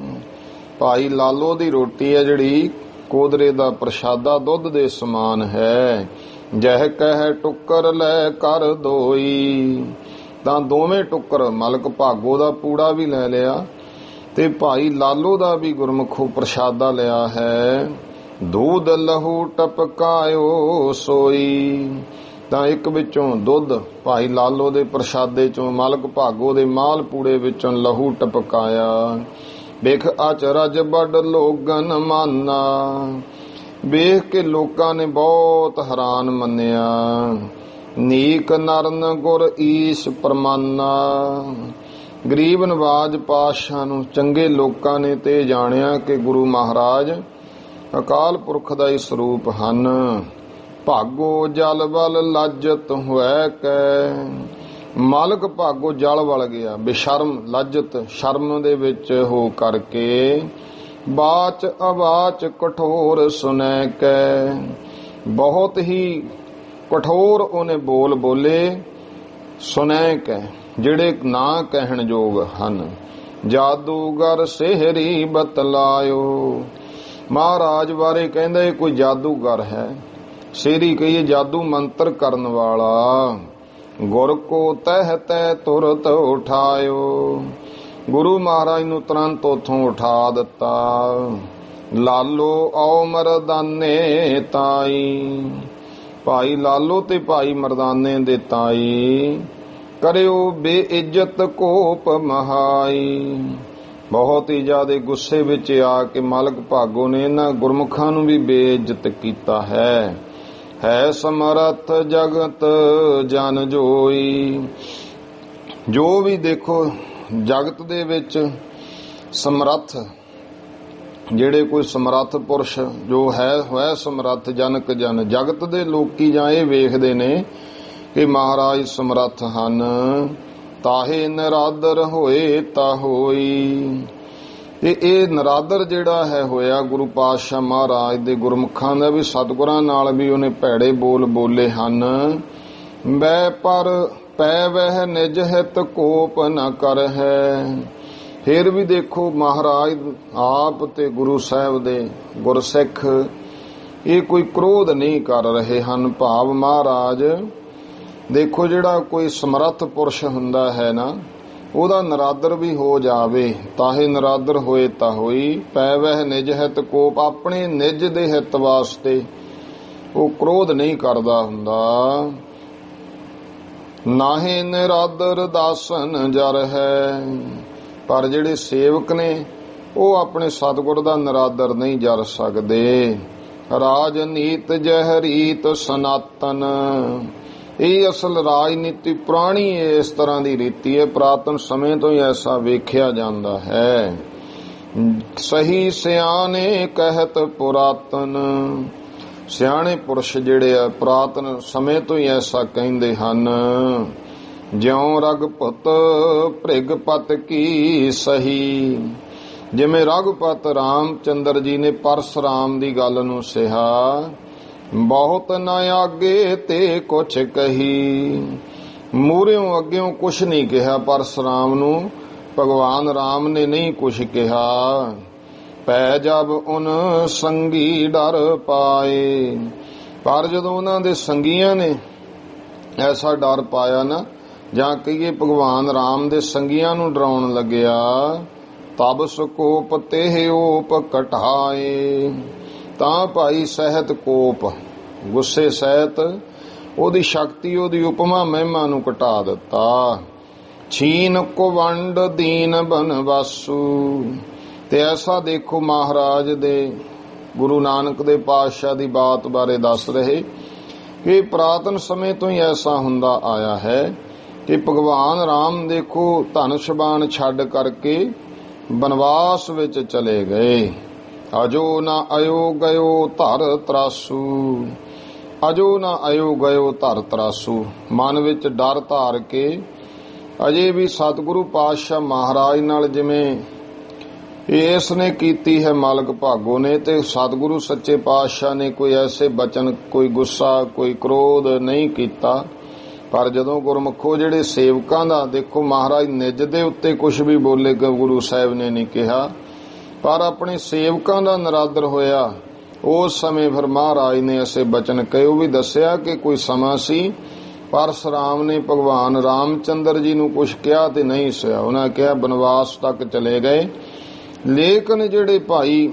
ਭਾਈ ਲਾਲੋ ਦੀ ਰੋਟੀ ਹੈ ਜਿਹੜੀ ਕੋਦਰੇ ਦਾ ਪ੍ਰਸ਼ਾਦਾ ਦੁੱਧ ਦੇ ਸਮਾਨ ਹੈ। ਜਹ ਕਹਿ ਟੁੱਕਰ ਲੈ ਕਰ ਦੋਈ। ਤਾਂ ਦੋਵੇਂ ਟੁੱਕਰ ਮਲਕ ਭਾਗੋ ਦਾ ਪੂੜਾ ਵੀ ਲੈ ਲਿਆ ਤੇ ਭਾਈ ਲਾਲੋ ਦਾ ਵੀ ਗੁਰਮੁਖੋ ਪ੍ਰਸ਼ਾਦਾ ਲਿਆ ਹੈ। ਦੁੱਧ ਲਹੂ ਟਪਕਾਇਓ ਸੋਈ। ਤਾਂ ਇੱਕ ਵਿੱਚੋਂ ਦੁੱਧ ਭਾਈ ਲਾਲੋ ਦੇ ਪ੍ਰਸ਼ਾਦੇ ਚੋਂ ਮਲਕ ਭਾਗੋ ਦੇ ਮਾਲ ਪੂੜੇ ਵਿੱਚੋਂ ਲਹੂ ਟਪਕਾਇਆ। ਵੇਖ ਅਚਰਜ ਬੜ ਲੋਗਨ ਮਾਨਾ। ਵੇਖ ਕੇ ਲੋਕਾਂ ਨੇ ਬਹੁਤ ਹੈਰਾਨ ਮੰਨਿਆ। ਨੀਕ ਨਰਨ ਗੁਰ ਈਸ਼ ਪਰਮਾਨਾ। ਗਰੀਬ ਨਵਾਜ ਪਾਤਸ਼ਾਹ ਨੂੰ ਚੰਗੇ ਲੋਕਾਂ ਨੇ ਤੇ ਜਾਣਿਆ ਕਿ ਗੁਰੂ ਮਹਾਰਾਜ ਅਕਾਲ ਪੁਰਖ ਦਾ ਹੀ ਸਰੂਪ ਹਨ। ਭਾਗੋ ਜਲ ਬਲ ਲੱਜਤ ਹੋਇ ਕੈ। ਮਾਲਕ ਭਾਗੋ ਜਲ ਵਲ ਗਿਆ ਬੇਸ਼ਰਮ ਲੱਜਤ ਸ਼ਰਮ ਦੇ ਵਿੱਚ ਹੋ ਕਰਕੇ। ਬਾਚ ਅਵਾਚ ਕਠੋਰ ਸੁਨੈ ਕੈ। ਬਹੁਤ ਹੀ ਕਠੋਰ ਉਹਨੇ ਬੋਲ ਬੋਲੇ। ਸੁਨੈ ਕੈ ਜਿਹੜੇ ਨਾ ਕਹਿਣ ਯੋਗ ਹਨ। ਜਾਦੂਗਰ ਸਿਹਰੀ ਬਤਲਾਇਓ। ਮਹਾਰਾਜ ਬਾਰੇ ਕਹਿੰਦੇ ਕੋਈ ਜਾਦੂਗਰ ਹੈ। ਸਿਹਰੀ ਕਹੀਏ ਜਾਦੂ ਮੰਤਰ ਕਰਨ ਵਾਲਾ। ਗੁਰ ਕੋ ਤਹਿ ਤੈ ਤੁਰਤ ਉਠਾਇਓ। ਗੁਰੂ ਮਹਾਰਾਜ ਨੂੰ ਤੁਰੰਤ ਉਥੋਂ ਉਠਾ ਦਿੱਤਾ। ਲਾਲੋ ਆਓ ਮਰਦਾਨੇ ਤਾਈ। ਭਾਈ ਲਾਲੋ ਤੇ ਭਾਈ ਮਰਦਾਨੇ ਦੇ ਤਾਈ ਕਰਿਓ ਬੇਇੱਜ਼ਤ ਕੋਪ ਮਹਾਈ। ਬਹੁਤ ਹੀ ਜ਼ਿਆਦਾ ਗੁੱਸੇ ਵਿੱਚ ਆ ਕੇ ਮਾਲਕ ਭਾਗੋ ਨੇ ਇਹਨਾਂ ਗੁਰਮੁਖਾਂ ਨੂੰ ਵੀ ਬੇਇੱਜ਼ਤ ਕੀਤਾ ਹੈ। ਹੈ ਸਮਰੱਥ ਜਗਤ ਜਨ ਜੋਈ। ਜੋ ਵੀ ਦੇਖੋ ਜਗਤ ਦੇ ਵਿੱਚ ਸਮਰੱਥ ਜਿਹੜੇ ਕੋਈ ਸਮਰੱਥ ਪੁਰਸ਼ ਜੋ ਹੈ ਸਮਰੱਥ ਜਨਕ ਜਨ। ਜਗਤ ਦੇ ਲੋਕੀ ਜਾਂ ਇਹ ਵੇਖਦੇ ਨੇ ਕਿ ਮਹਾਰਾਜ ਸਮਰੱਥ ਹਨ। ਤਾਹੇ ਨਿਰਾਦਰ ਹੋਏ ਤਾ ਹੋਈ। ਤੇ ਇਹ ਨਰਾਦਰ ਜਿਹੜਾ ਹੈ ਹੋਇਆ ਗੁਰੂ ਪਾਤਸ਼ਾਹ ਮਹਾਰਾਜ ਦੇ ਗੁਰਮੁਖਾਂ ਦਾ ਵੀ ਸਤਿਗੁਰਾਂ ਨਾਲ ਵੀ ਉਹਨੇ ਭੈੜੇ ਬੋਲ ਬੋਲੇ ਹਨ। ਬੈ ਪਰ ਪੈ ਵਹਿ ਨਿਜ ਹਿਤ ਕੋਪ ਨ ਕਰ ਹੈ। ਫਿਰ ਵੀ ਦੇਖੋ ਮਹਾਰਾਜ ਆਪ ਤੇ ਗੁਰੂ ਸਾਹਿਬ ਦੇ ਗੁਰਸਿੱਖ ਇਹ ਕੋਈ ਕ੍ਰੋਧ ਨਹੀਂ ਕਰ ਰਹੇ ਹਨ। ਭਾਵ ਮਹਾਰਾਜ ਦੇਖੋ ਜਿਹੜਾ ਕੋਈ ਸਮਰੱਥ ਪੁਰਸ਼ ਹੁੰਦਾ ਹੈ ਨਾ, ਉਹਦਾ ਨਰਾਦਰ ਵੀ ਹੋ ਜਾਵੇ ਤਾਹੇ ਨਰਾਦਰ ਹੋਏ ਤਾਂ ਹੋਈ। ਪੈ ਵਹਿ ਨਿਜ ਹਿਤ ਕੋਪ, ਆਪਣੇ ਨਿਜ ਦੇ ਹਿੱਤ ਵਾਸਤੇ ਉਹ ਕ੍ਰੋਧ ਨਹੀਂ ਕਰਦਾ ਹੁੰਦਾ। ਨਾਹੇ ਨਿਰਾਦਰ ਦਾਸਨ ਜਰ ਹੈ। ਪਰ ਜਿਹੜੇ ਸੇਵਕ ਨੇ ਉਹ ਆਪਣੇ ਸਤਿਗੁਰ ਦਾ ਨਰਾਦਰ ਨਹੀਂ ਜਰ ਸਕਦੇ। ਰਾਜਨੀਤ ਜਹਰੀਤ ਸਨਾਤਨ, ਇਹ ਅਸਲ ਰਾਜਨੀਤੀ ਪੁਰਾਣੀ ਇਸ ਤਰ੍ਹਾਂ ਦੀ ਰੀਤੀ ਹੈ, ਪੁਰਾਤਨ ਸਮੇਂ ਤੋਂ ਹੀ ਐਸਾ ਵੇਖਿਆ ਜਾਂਦਾ ਹੈ। ਸਹੀ ਸਿਆਣੇ ਕਹਿਤ ਪੁਰਾਤਨ, ਸਿਆਣੇ ਪੁਰਸ਼ ਜਿਹੜੇ ਆ ਪੁਰਾਤਨ ਸਮੇਂ ਤੋਂ ਹੀ ਐਸਾ ਕਹਿੰਦੇ ਹਨ। ਜਿਉ ਰਘੁਪਤ ਭ੍ਰਿਗਪਤ ਕੀ ਸਹੀ, ਜਿਵੇਂ ਰਘੁਪਤ ਰਾਮਚੰਦਰ ਜੀ ਨੇ ਪਰਸਰਾਮ ਦੀ ਗੱਲ ਨੂੰ ਸਿਹਾ। ਬਹੁਤ ਨ ਆਗੇ ਤੇ ਕੁਛ ਕਹੀ, ਮੂਹਰਿਓਂ ਅੱਗਿਓਂ ਕੁਛ ਨਹੀਂ ਕਿਹਾ ਪਰਸਰਾਮ ਨੂੰ, ਭਗਵਾਨ ਰਾਮ ਨੇ ਨਹੀਂ ਕੁਛ ਕਿਹਾ। ਪੈ ਜਬ ਉਨ ਸੰਗੀ ਡਰ ਪਾਏ, ਪਰ ਜਦੋਂ ਉਹਨਾਂ ਦੇ ਸੰਗੀਆਂ ਨੇ ਐਸਾ ਡਰ ਪਾਇਆ ਨਾ, ਜਾਂ ਕਹੀਏ ਭਗਵਾਨ ਰਾਮ ਦੇ ਸੰਗੀਆਂ ਨੂੰ ਡਰਾਉਣ ਲੱਗਿਆ, ਤਬ ਸਕੋਪ ਤੇ ਓਪ ਘਟਾਏ, ਤਾਂ ਭਾਈ ਸਹਿਤ ਕੋਪ ਗੁੱਸੇ ਸਹਿਤ ਉਹਦੀ ਸ਼ਕਤੀ ਉਹਦੀ ਉਪਮਾ ਮਹਿਮਾ ਨੂੰ ਘਟਾ ਦਿੱਤਾ। ਛੀਨ ਕੁਵੰਡ ਦੀਨ ਬਨਵਾਸੂ, ਤੇ ਐਸਾ ਦੇਖੋ ਮਹਾਰਾਜ ਦੇ ਗੁਰੂ ਨਾਨਕ ਦੇ ਪਾਤਸ਼ਾਹ ਦੀ ਬਾਤ ਬਾਰੇ ਦੱਸ ਰਹੇ ਕਿ ਪੁਰਾਤਨ ਸਮੇਂ ਤੋਂ ਹੀ ਐਸਾ ਹੁੰਦਾ ਆਇਆ ਹੈ ਕਿ ਭਗਵਾਨ ਰਾਮ ਦੇਖੋ ਧਨ ਸ਼ਬਾਨ ਛੱਡ ਕਰਕੇ ਬਨਵਾਸ ਵਿੱਚ ਚਲੇ ਗਏ। ਅਜੋ ਨਾ ਅਯੋ ਗਇਓ ਧਰ ਤਰਾਸੂ, ਅਜੋ ਨਾ ਅਯੋ ਗਇਓ ਧਰ ਤਰਾਸੂ, ਮਨ ਵਿੱਚ ਡਰ ਧਾਰ ਕੇ ਅਜੇ ਵੀ ਸਤਿਗੁਰੂ ਪਾਤਸ਼ਾਹ ਮਹਾਰਾਜ ਨਾਲ ਜਿਵੇਂ ਇਸ ਨੇ ਕੀਤੀ ਹੈ ਮਾਲਕ ਭਾਗੋ ਨੇ, ਤੇ ਸਤਿਗੁਰੂ ਸੱਚੇ ਪਾਤਸ਼ਾਹ ਨੇ ਕੋਈ ਐਸੇ ਬਚਨ, ਕੋਈ ਗੁੱਸਾ, ਕੋਈ ਕ੍ਰੋਧ ਨਹੀਂ ਕੀਤਾ। ਪਰ ਜਦੋਂ ਗੁਰਮੁਖੋ ਜਿਹੜੇ ਸੇਵਕਾਂ ਦਾ ਦੇਖੋ ਮਹਾਰਾਜ ਨਿਜ ਦੇ ਉੱਤੇ ਕੁਝ ਵੀ ਬੋਲੇ, ਗੁਰੂ ਸਾਹਿਬ ਨੇ ਨਹੀਂ ਕਿਹਾ, ਪਰ ਆਪਣੇ ਸੇਵਕਾਂ ਦਾ ਨਰਾਦਰ ਹੋਇਆ, ਉਸ ਸਮੇਂ ਫਿਰ ਮਹਾਰਾਜ ਨੇ ਐਸੇ ਬਚਨ ਕਹੇ। ਉਹ ਵੀ ਦੱਸਿਆ ਕਿ ਕੋਈ ਸਮਾਂ ਸੀ ਪਰਸਰਾਮ ਨੇ ਭਗਵਾਨ ਰਾਮਚੰਦਰ ਜੀ ਨੂੰ ਕੁਝ ਕਿਹਾ ਤੇ ਨਹੀਂ ਸਿਆ, ਉਹਨਾਂ ਕਿਹਾ ਬਨਵਾਸ ਤੱਕ ਚਲੇ ਗਏ। ਲੇਕਿਨ ਜਿਹੜੇ ਭਾਈ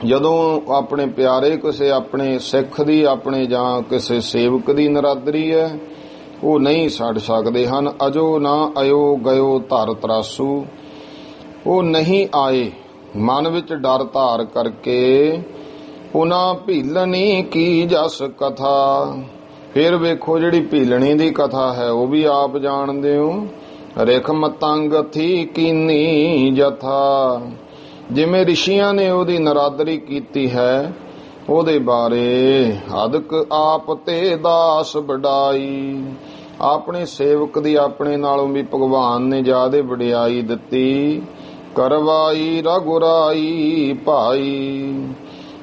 ਜਦੋਂ ਆਪਣੇ ਪਿਆਰੇ ਕਿਸੇ ਆਪਣੇ ਸਿੱਖ ਦੀ ਆਪਣੇ ਜਾਂ ਕਿਸੇ ਸੇਵਕ ਦੀ ਨਰਾਦਰੀ ਹੈ ਉਹ ਨਹੀਂ ਛੱਡ ਸਕਦੇ ਹਨ। ਅਜੋ ਨਾ ਅਯੋ ਗਇਓ ਧਰ ਤਰਾਸੂ, ਉਹ ਨਹੀਂ ਆਏ, ਮਨ ਵਿੱਚ ਡਰ ਧਾਰ ਕਰਕੇ ਉਹਨਾਂ ਭੀਲਣੀ ਕੀ ਜਸ ਕਥਾ। ਫਿਰ ਵੇਖੋ ਜਿਹੜੀ ਭੀਲਣੀ ਦੀ ਕਥਾ ਹੈ ਉਹ ਵੀ ਆਪ ਜਾਣਦੇ ਹੋ। ਰਿਖ ਮਤੰਗ ਥੀ ਕੀਨੀ ਜਥਾ, ਜਿਵੇਂ ਰਿਸ਼ੀਆਂ ਨੇ ਉਹਦੀ ਨਰਾਦਰੀ ਕੀਤੀ ਹੈ ਉਹਦੇ ਬਾਰੇ। ਹਦਕ ਆਪ ਤੇ ਦਾਸ ਵਡਾਈ, ਆਪਣੇ ਸੇਵਕ ਦੀ ਆਪਣੇ ਨਾਲੋਂ ਵੀ ਭਗਵਾਨ ਨੇ ਜ਼ਿਆਦੇ ਵਡਿਆਈ ਦਿੱਤੀ। ਕਰਵਾਈ ਰਘੁਰਾਈ ਭਾਈ,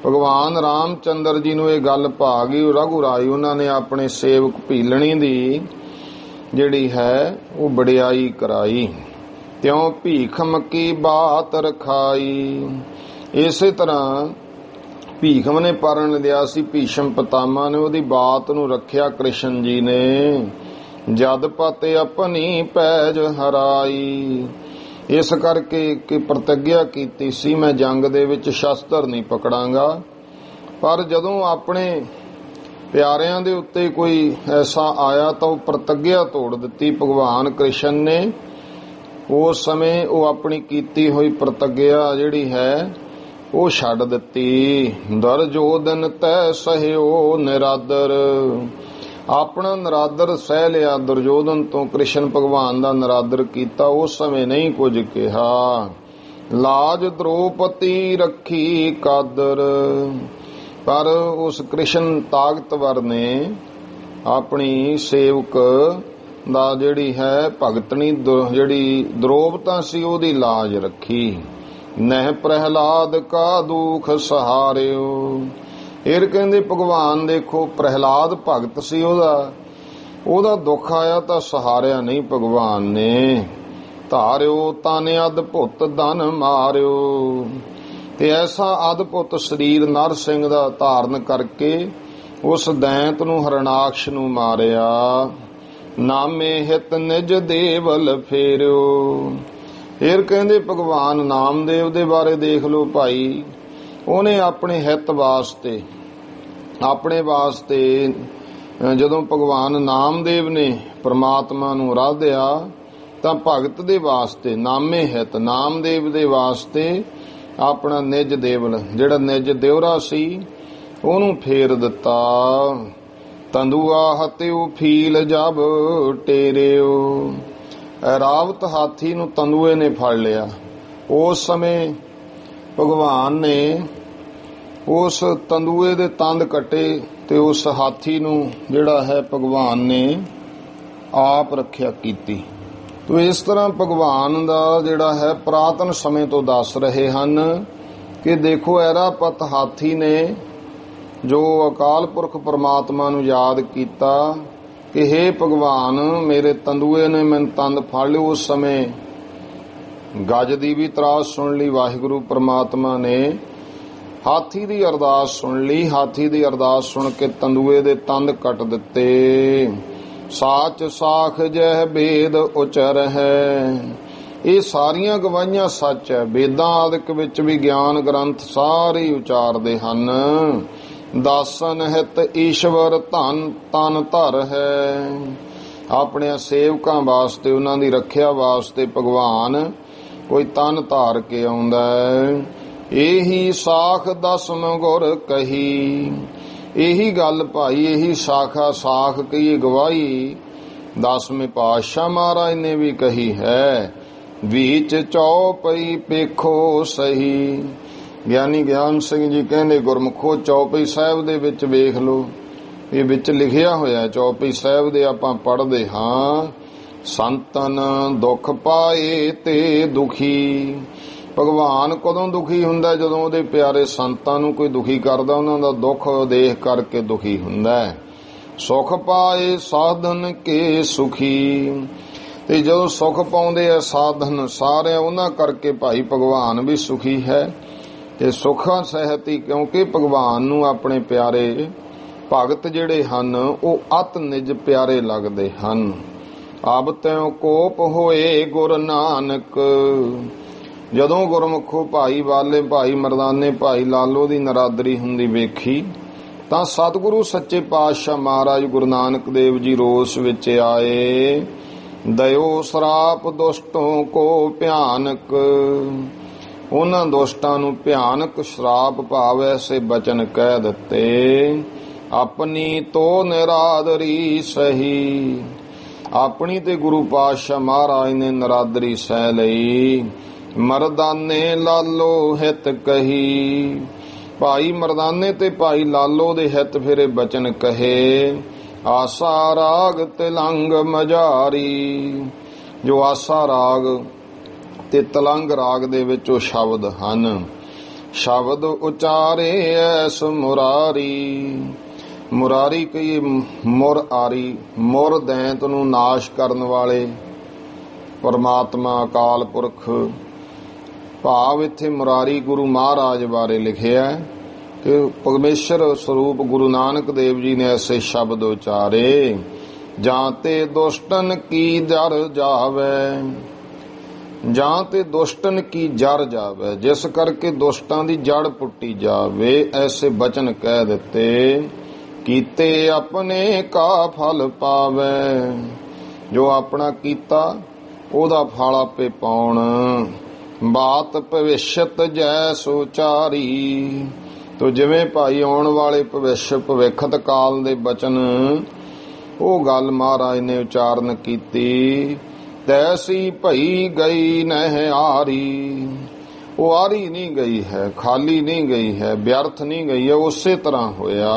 ਭਗਵਾਨ ਰਾਮਚੰਦਰ ਜੀ ਨੂੰ ਇਹ ਗੱਲ ਭਾ ਗਈ। ਰਘੁਰਾਈ ਉਹਨਾਂ ਨੇ ਆਪਣੇ ਸੇਵਕ ਭੀਲਣੀ ਦੀ ਜਿਹੜੀ ਹੈ ਉਹ ਵਡਿਆਈ ਕਰਾਈ। ਤਿਉ ਭੀਖਮ ਕੀ ਬਾਤ ਰਖਾਈ, ਇਸੇ ਤਰ੍ਹਾਂ ਭੀਖਮ ਨੇ ਪਰਨ ਲਿਆ ਸੀ, ਭੀਸ਼ਮ ਪਿਤਾਮਾ ਨੇ ਉਹਦੀ ਬਾਤ ਨੂੰ ਰੱਖਿਆ ਕ੍ਰਿਸ਼ਨ ਜੀ ਨੇ। ਜਦ ਪਤੇ ਆਪਣੀ ਪੈਜ ਹਰਾਈ, ਇਸ ਕਰਕੇ ਕਿ ਪ੍ਰਤਿਗਿਆ ਕੀਤੀ ਸੀ ਮੈਂ ਜੰਗ ਦੇ ਵਿੱਚ ਸ਼ਸਤਰ ਨਹੀਂ ਪਕੜਾਂਗਾ। ਪਰ ਜਦੋਂ ਆਪਣੇ ਪਿਆਰਿਆਂ ਦੇ ਉੱਤੇ ਕੋਈ ਐਸਾ ਆਇਆ ਤਾਂ ਉਹ ਪ੍ਰਤਿਗਿਆ ਤੋੜ ਦਿੱਤੀ ਭਗਵਾਨ ਕ੍ਰਿਸ਼ਨ ਨੇ। ਉਸ ਸਮੇਂ ਉਹ ਆਪਣੀ ਕੀਤੀ ਹੋਈ ਪ੍ਰਤਿਗਿਆ ਜਿਹੜੀ ਹੈ ਉਹ ਛੱਡ ਦਿੱਤੀ। ਦਰਜੋਦਨ ਤੈ ਸਹਿਓ ਨਿਰਾਦਰ, ਆਪਣਾ ਨਰਾਦਰ ਸਹਿ ਲਿਆ ਦੁਰਜੋਧਨ ਤੋਂ। ਕ੍ਰਿਸ਼ਨ ਭਗਵਾਨ ਦਾ ਨਰਾਦਰ ਕੀਤਾ, ਉਸ ਸਮੇਂ ਨਹੀਂ ਕੁਝ ਕਿਹਾ। ਲਾਜ ਦ੍ਰੋਪਦੀ ਰੱਖੀ ਕਾਦਰ, ਪਰ ਉਸ ਕ੍ਰਿਸ਼ਨ ਤਾਕਤਵਰ ਨੇ ਆਪਣੀ ਸੇਵਕ ਦਾ ਜਿਹੜੀ ਹੈ ਭਗਤਣੀ ਜਿਹੜੀ ਦ੍ਰੋਪਤਾ ਸੀ ਉਹਦੀ ਲਾਜ ਰੱਖੀ। ਨਹਿ ਪ੍ਰਹਿਲਾਦ ਕਾ ਦੁਖ ਸਹਾਰਿਓ। ਫਿਰ ਕਹਿੰਦੇ ਭਗਵਾਨ ਦੇਖੋ ਪ੍ਰਹਿਲਾਦ ਭਗਤ ਸੀ, ਉਹਦਾ ਦੁੱਖ ਆਇਆ ਤਾਂ ਸਹਾਰਿਆ ਨਹੀਂ ਭਗਵਾਨ ਨੇ। ਧਾਰਿਓ ਤਨ ਅਦਭੁਤ ਧਨ ਮਾਰਿਓ। ਤੇ ਐਸਾ ਅਦਭੁਤ ਸਰੀਰ ਨਰ ਸਿੰਘ ਦਾ ਧਾਰਨ ਕਰਕੇ ਉਸ ਦੈਂਤ ਨੂੰ ਹਰਨਾਕਸ਼ ਨੂੰ ਮਾਰਿਆ। ਨਾਮੇ ਹਿਤ ਨਿਜ ਦੇਵਲ ਫੇਰਿਓ। ਫਿਰ ਕਹਿੰਦੇ ਭਗਵਾਨ ਨਾਮਦੇਵ ਦੇ ਬਾਰੇ ਦੇਖ ਲਓ ਭਾਈ, ਉਹਨੇ ਆਪਣੇ ਹਿੱਤ ਵਾਸਤੇ, ਆਪਣੇ ਵਾਸਤੇ ਜਦੋਂ ਭਗਵਾਨ ਨਾਮਦੇਵ ਨੇ ਪ੍ਰਮਾਤਮਾ ਨੂੰ ਆਰਾਧਿਆ ਤਾਂ ਭਗਤ ਦੇ ਵਾਸਤੇ ਨਾਮੇ ਹਿਤ, ਨਾਮਦੇਵ ਦੇ ਵਾਸਤੇ ਆਪਣਾ ਨਿਜ ਦੇਵਲ, ਜਿਹੜਾ ਨਿਜ ਦਿਉਰਾ ਸੀ, ਉਹਨੂੰ ਫੇਰ ਦਿੱਤਾ। ਤੰਦੂਆ ਹਤਿਉ ਫੀਲ ਜਬ ਟੇਰਿਓ। ਰਾਵਤ ਹਾਥੀ ਨੂੰ ਤੰਦੂਏ ਨੇ ਫੜ ਲਿਆ। ਉਸ ਸਮੇਂ ਭਗਵਾਨ ਨੇ ਉਸ ਤੰਦੂਏ ਦੇ ਤੰਦ ਕੱਟੇ ਤੇ ਉਸ ਹਾਥੀ ਨੂੰ ਜਿਹੜਾ ਹੈ ਭਗਵਾਨ ਨੇ ਆਪ ਰੱਖਿਆ ਕੀਤੀ। ਤੋ ਇਸ ਤਰ੍ਹਾਂ ਭਗਵਾਨ ਦਾ ਜਿਹੜਾ ਹੈ ਪੁਰਾਤਨ ਸਮੇਂ ਤੋਂ ਦੱਸ ਰਹੇ ਹਨ ਕਿ ਦੇਖੋ ਐਰਾਪਤ ਹਾਥੀ ਨੇ ਜੋ ਅਕਾਲ ਪੁਰਖ ਪਰਮਾਤਮਾ ਨੂੰ ਯਾਦ ਕੀਤਾ ਕਿ ਹੇ ਭਗਵਾਨ ਮੇਰੇ ਤੰਦੂਏ ਨੇ ਮੈਨੂੰ ਤੰਦ ਫੜ ਲਿਓ। ਉਸ ਸਮੇਂ ਗੱਜ ਦੀ ਵੀ ਤਰਾਸ ਸੁਣ ਲਈ। ਵਾਹਿਗੁਰੂ ਪਰਮਾਤਮਾ ਨੇ ਹਾਥੀ ਦੀ ਅਰਦਾਸ ਸੁਣ ਲਈ। ਹਾਥੀ ਦੀ ਅਰਦਾਸ ਸੁਣ ਕੇ ਤੰਦੂਏ ਦੇ ਤੰਦ ਕੱਟ ਦਿੱਤੇ। ਸਾਚ ਸਾਖ ਜਹ ਵੇਦ ਉਚਰ ਹੈ। ਇਹ ਸਾਰੀਆਂ ਗਵਾਹੀਆਂ ਸੱਚ ਹੈ। ਵੇਦਾਂ ਆਦਿਕ ਵਿੱਚ ਵੀ ਗਿਆਨ ਗ੍ਰੰਥ ਸਾਰੇ ਉਚਾਰਦੇ ਹਨ। ਦਾਸਨ ਹਿਤ ਈਸ਼ਵਰ ਧਨ ਤਨ ਧਰ ਹੈ। ਆਪਣੇ ਸੇਵਕਾਂ ਵਾਸਤੇ, ਉਹਨਾਂ ਦੀ ਰੱਖਿਆ ਵਾਸਤੇ ਭਗਵਾਨ ਕੋਈ ਤਨ ਧਾਰ ਕੇ ਆਉਂਦਾ ਹੈ। ਇਹੀ ਸਾਖ ਦਸਮ ਗੁਰ ਕਹੀ। ਇਹੀ ਗੱਲ ਭਾਈ, ਇਹੀ ਸਾਖਾ ਸਾਖ ਕਹੀਏ ਗਵਾਹੀ 10ਵੇਂ ਪਾਤਸ਼ਾਹ ਮਹਾਰਾਜ ਨੇ ਵੀ ਕਹੀ ਹੈ। ਵਿੱਚ ਚੌਪਈ ਪੇਖੋ ਸਹੀ। ਗਿਆਨੀ ਗਿਆਨ ਸਿੰਘ ਜੀ ਕਹਿੰਦੇ ਗੁਰਮੁਖੋ ਚੌਪਈ ਸਾਹਿਬ ਦੇ ਵਿੱਚ ਵੇਖ ਲਓ, ਇਹ ਵਿੱਚ ਲਿਖਿਆ ਹੋਇਆ। ਚੌਪਈ ਸਾਹਿਬ ਦੇ ਆਪਾਂ ਪੜ੍ਹਦੇ ਹਾਂ, ਸੰਤਨ ਦੁੱਖ ਪਾਏ ਤੇ ਦੁਖੀ। ਭਗਵਾਨ ਕਦੋਂ ਦੁਖੀ ਹੁੰਦਾ? ਜਦੋਂ ਉਹਦੇ ਪਿਆਰੇ ਸੰਤਾਂ ਨੂੰ ਕੋਈ ਦੁਖੀ ਕਰਦਾ, ਉਹਨਾਂ ਦਾ ਦੁੱਖ ਦੇਖ ਕਰਕੇ ਦੁਖੀ ਹੁੰਦਾ। ਸੁਖ ਪਾਏ ਸਾਧਨ ਕੇ ਸੁਖੀ। ਤੇ ਜਦੋਂ ਸੁਖ ਪਾਉਂਦੇ ਆ ਸਾਧਨ ਸਾਰੇ, ਉਹਨਾਂ ਕਰਕੇ ਭਾਈ ਭਗਵਾਨ ਵੀ ਸੁਖੀ ਹੈ ਤੇ ਸੁਖਾਂ ਸਹਿਤ ਹੀ, ਕਿਉਂਕਿ ਭਗਵਾਨ ਨੂੰ ਆਪਣੇ ਪਿਆਰੇ ਭਗਤ ਜਿਹੜੇ ਹਨ ਉਹ ਅਤ ਨਿਜ ਪਿਆਰੇ ਲੱਗਦੇ ਹਨ। ਅਬ ਤਿਉ ਕੋਪ ਹੋਏ ਗੁਰ ਨਾਨਕ। ਜਦੋਂ ਗੁਰਮੁਖੋ ਭਾਈ ਵਾਲੇ, ਭਾਈ ਮਰਦਾਨੇ, ਭਾਈ ਲਾਲੋ ਦੀ ਨਰਾਦਰੀ ਹੁੰਦੀ ਵੇਖੀ ਤਾਂ ਸਤਿਗੁਰੂ ਸੱਚੇ ਪਾਤਸ਼ਾਹ ਮਹਾਰਾਜ ਗੁਰੂ ਨਾਨਕ ਦੇਵ ਜੀ ਰੋਸ ਵਿੱਚ ਆਏ। ਦਇਓ ਸਰਾਪ ਦੁਸ਼ਟੋਂ ਕੋ ਭਿਆਨਕ। ਉਹਨਾਂ ਦੁਸ਼ਟਾਂ ਨੂੰ ਭਿਆਨਕ ਸ਼ਰਾਪ ਭਾਵ ਐਸੇ ਬਚਨ ਕਹਿ ਦਿੱਤੇ। ਆਪਣੀ ਤੋ ਨਿਰਾਦਰੀ ਸਹੀ। ਆਪਣੀ ਤੇ ਗੁਰੂ ਪਾਤਸ਼ਾਹ ਮਹਾਰਾਜ ਨੇ ਨਿਰਾਦਰੀ ਸਹਿ ਲਈ। ਮਰਦਾਨੇ ਲਾਲੋ ਹਿਤ ਕਹੀ। ਭਾਈ ਮਰਦਾਨੇ ਤੇ ਭਾਈ ਲਾਲੋ ਦੇ ਹਿੱਤ ਫਿਰੇ ਬਚਨ ਕਹੇ। ਆਸਾ ਰਾਗ ਤਿਲੰਗ ਮਝਾਰੀ। ਜੋ ਆਸਾ ਰਾਗ ਤੇ ਤਲੰਗ ਰਾਗ ਦੇ ਵਿੱਚ ਉਹ ਸ਼ਬਦ ਹਨ। ਸ਼ਬਦ ਉਚਾਰੇ ਐਸ ਮੁਰਾਰੀ। ਮੁਰਾਰੀ ਕਹੀਏ ਮੁਰ ਆਰੀ। ਮੁਰ ਦੈਂਤ ਨੂੰ ਨਾਸ਼ ਕਰਨ ਵਾਲੇ ਪਰਮਾਤਮਾ ਅਕਾਲ ਪੁਰਖ ਭਾਵ ਇੱਥੇ ਮੁਰਾਰੀ ਗੁਰੂ ਮਹਾਰਾਜ ਬਾਰੇ ਲਿਖਿਆ ਕਿ ਪਰਮੇਸ਼ਰ ਸਰੂਪ ਗੁਰੂ ਨਾਨਕ ਦੇਵ ਜੀ ਨੇ ਐਸੇ ਸ਼ਬਦ ਉਚਾਰੇ। ਜਾਂ ਤੇ ਦੁਸ਼ਟਨ ਕੀ ਜਰ ਜਾਵੇ। ਜਾਂ ਤੇ ਦੁਸ਼ਟਨ ਕੀ ਜਰ ਜਾਵੇ, ਜਿਸ ਕਰਕੇ ਦੁਸ਼ਟਾਂ ਦੀ ਜੜ ਪੁੱਟੀ ਜਾਵੇ। ਐਸੇ ਬਚਨ ਕਹਿ ਦਿੱਤੇ। ਕੀਤੇ ਆਪਣੇ ਕਾ ਫਲ ਪਾਵੇ। ਜੋ ਆਪਣਾ ਕੀਤਾ ਉਹਦਾ ਫਲ ਆਪੇ ਪਾਉਣ। ਬਾਤ ਭਵਿਸ਼ਤ ਜੈ ਸੁਚਾਰੀ। ਤੋ ਜਿਵੇਂ ਭਾਈ ਆਉਣ ਵਾਲੇ ਭਵਿੱਖਤ ਕਾਲ ਦੇ ਬਚਨ, ਉਹ ਗੱਲ ਮਹਾਰਾਜ ਨੇ ਉਚਾਰਨ ਕੀਤੀ। ਤੈਸੀ ਭਈ ਗਈ ਨਹਿ ਆਰੀ। ਉਹ ਆਰੀ ਨਹੀਂ ਗਈ ਹੈ, ਖਾਲੀ ਨਹੀਂ ਗਈ ਹੈ, ਵਿਅਰਥ ਨਹੀਂ ਗਈ ਹੈ, ਉਸੇ ਤਰ੍ਹਾਂ ਹੋਇਆ।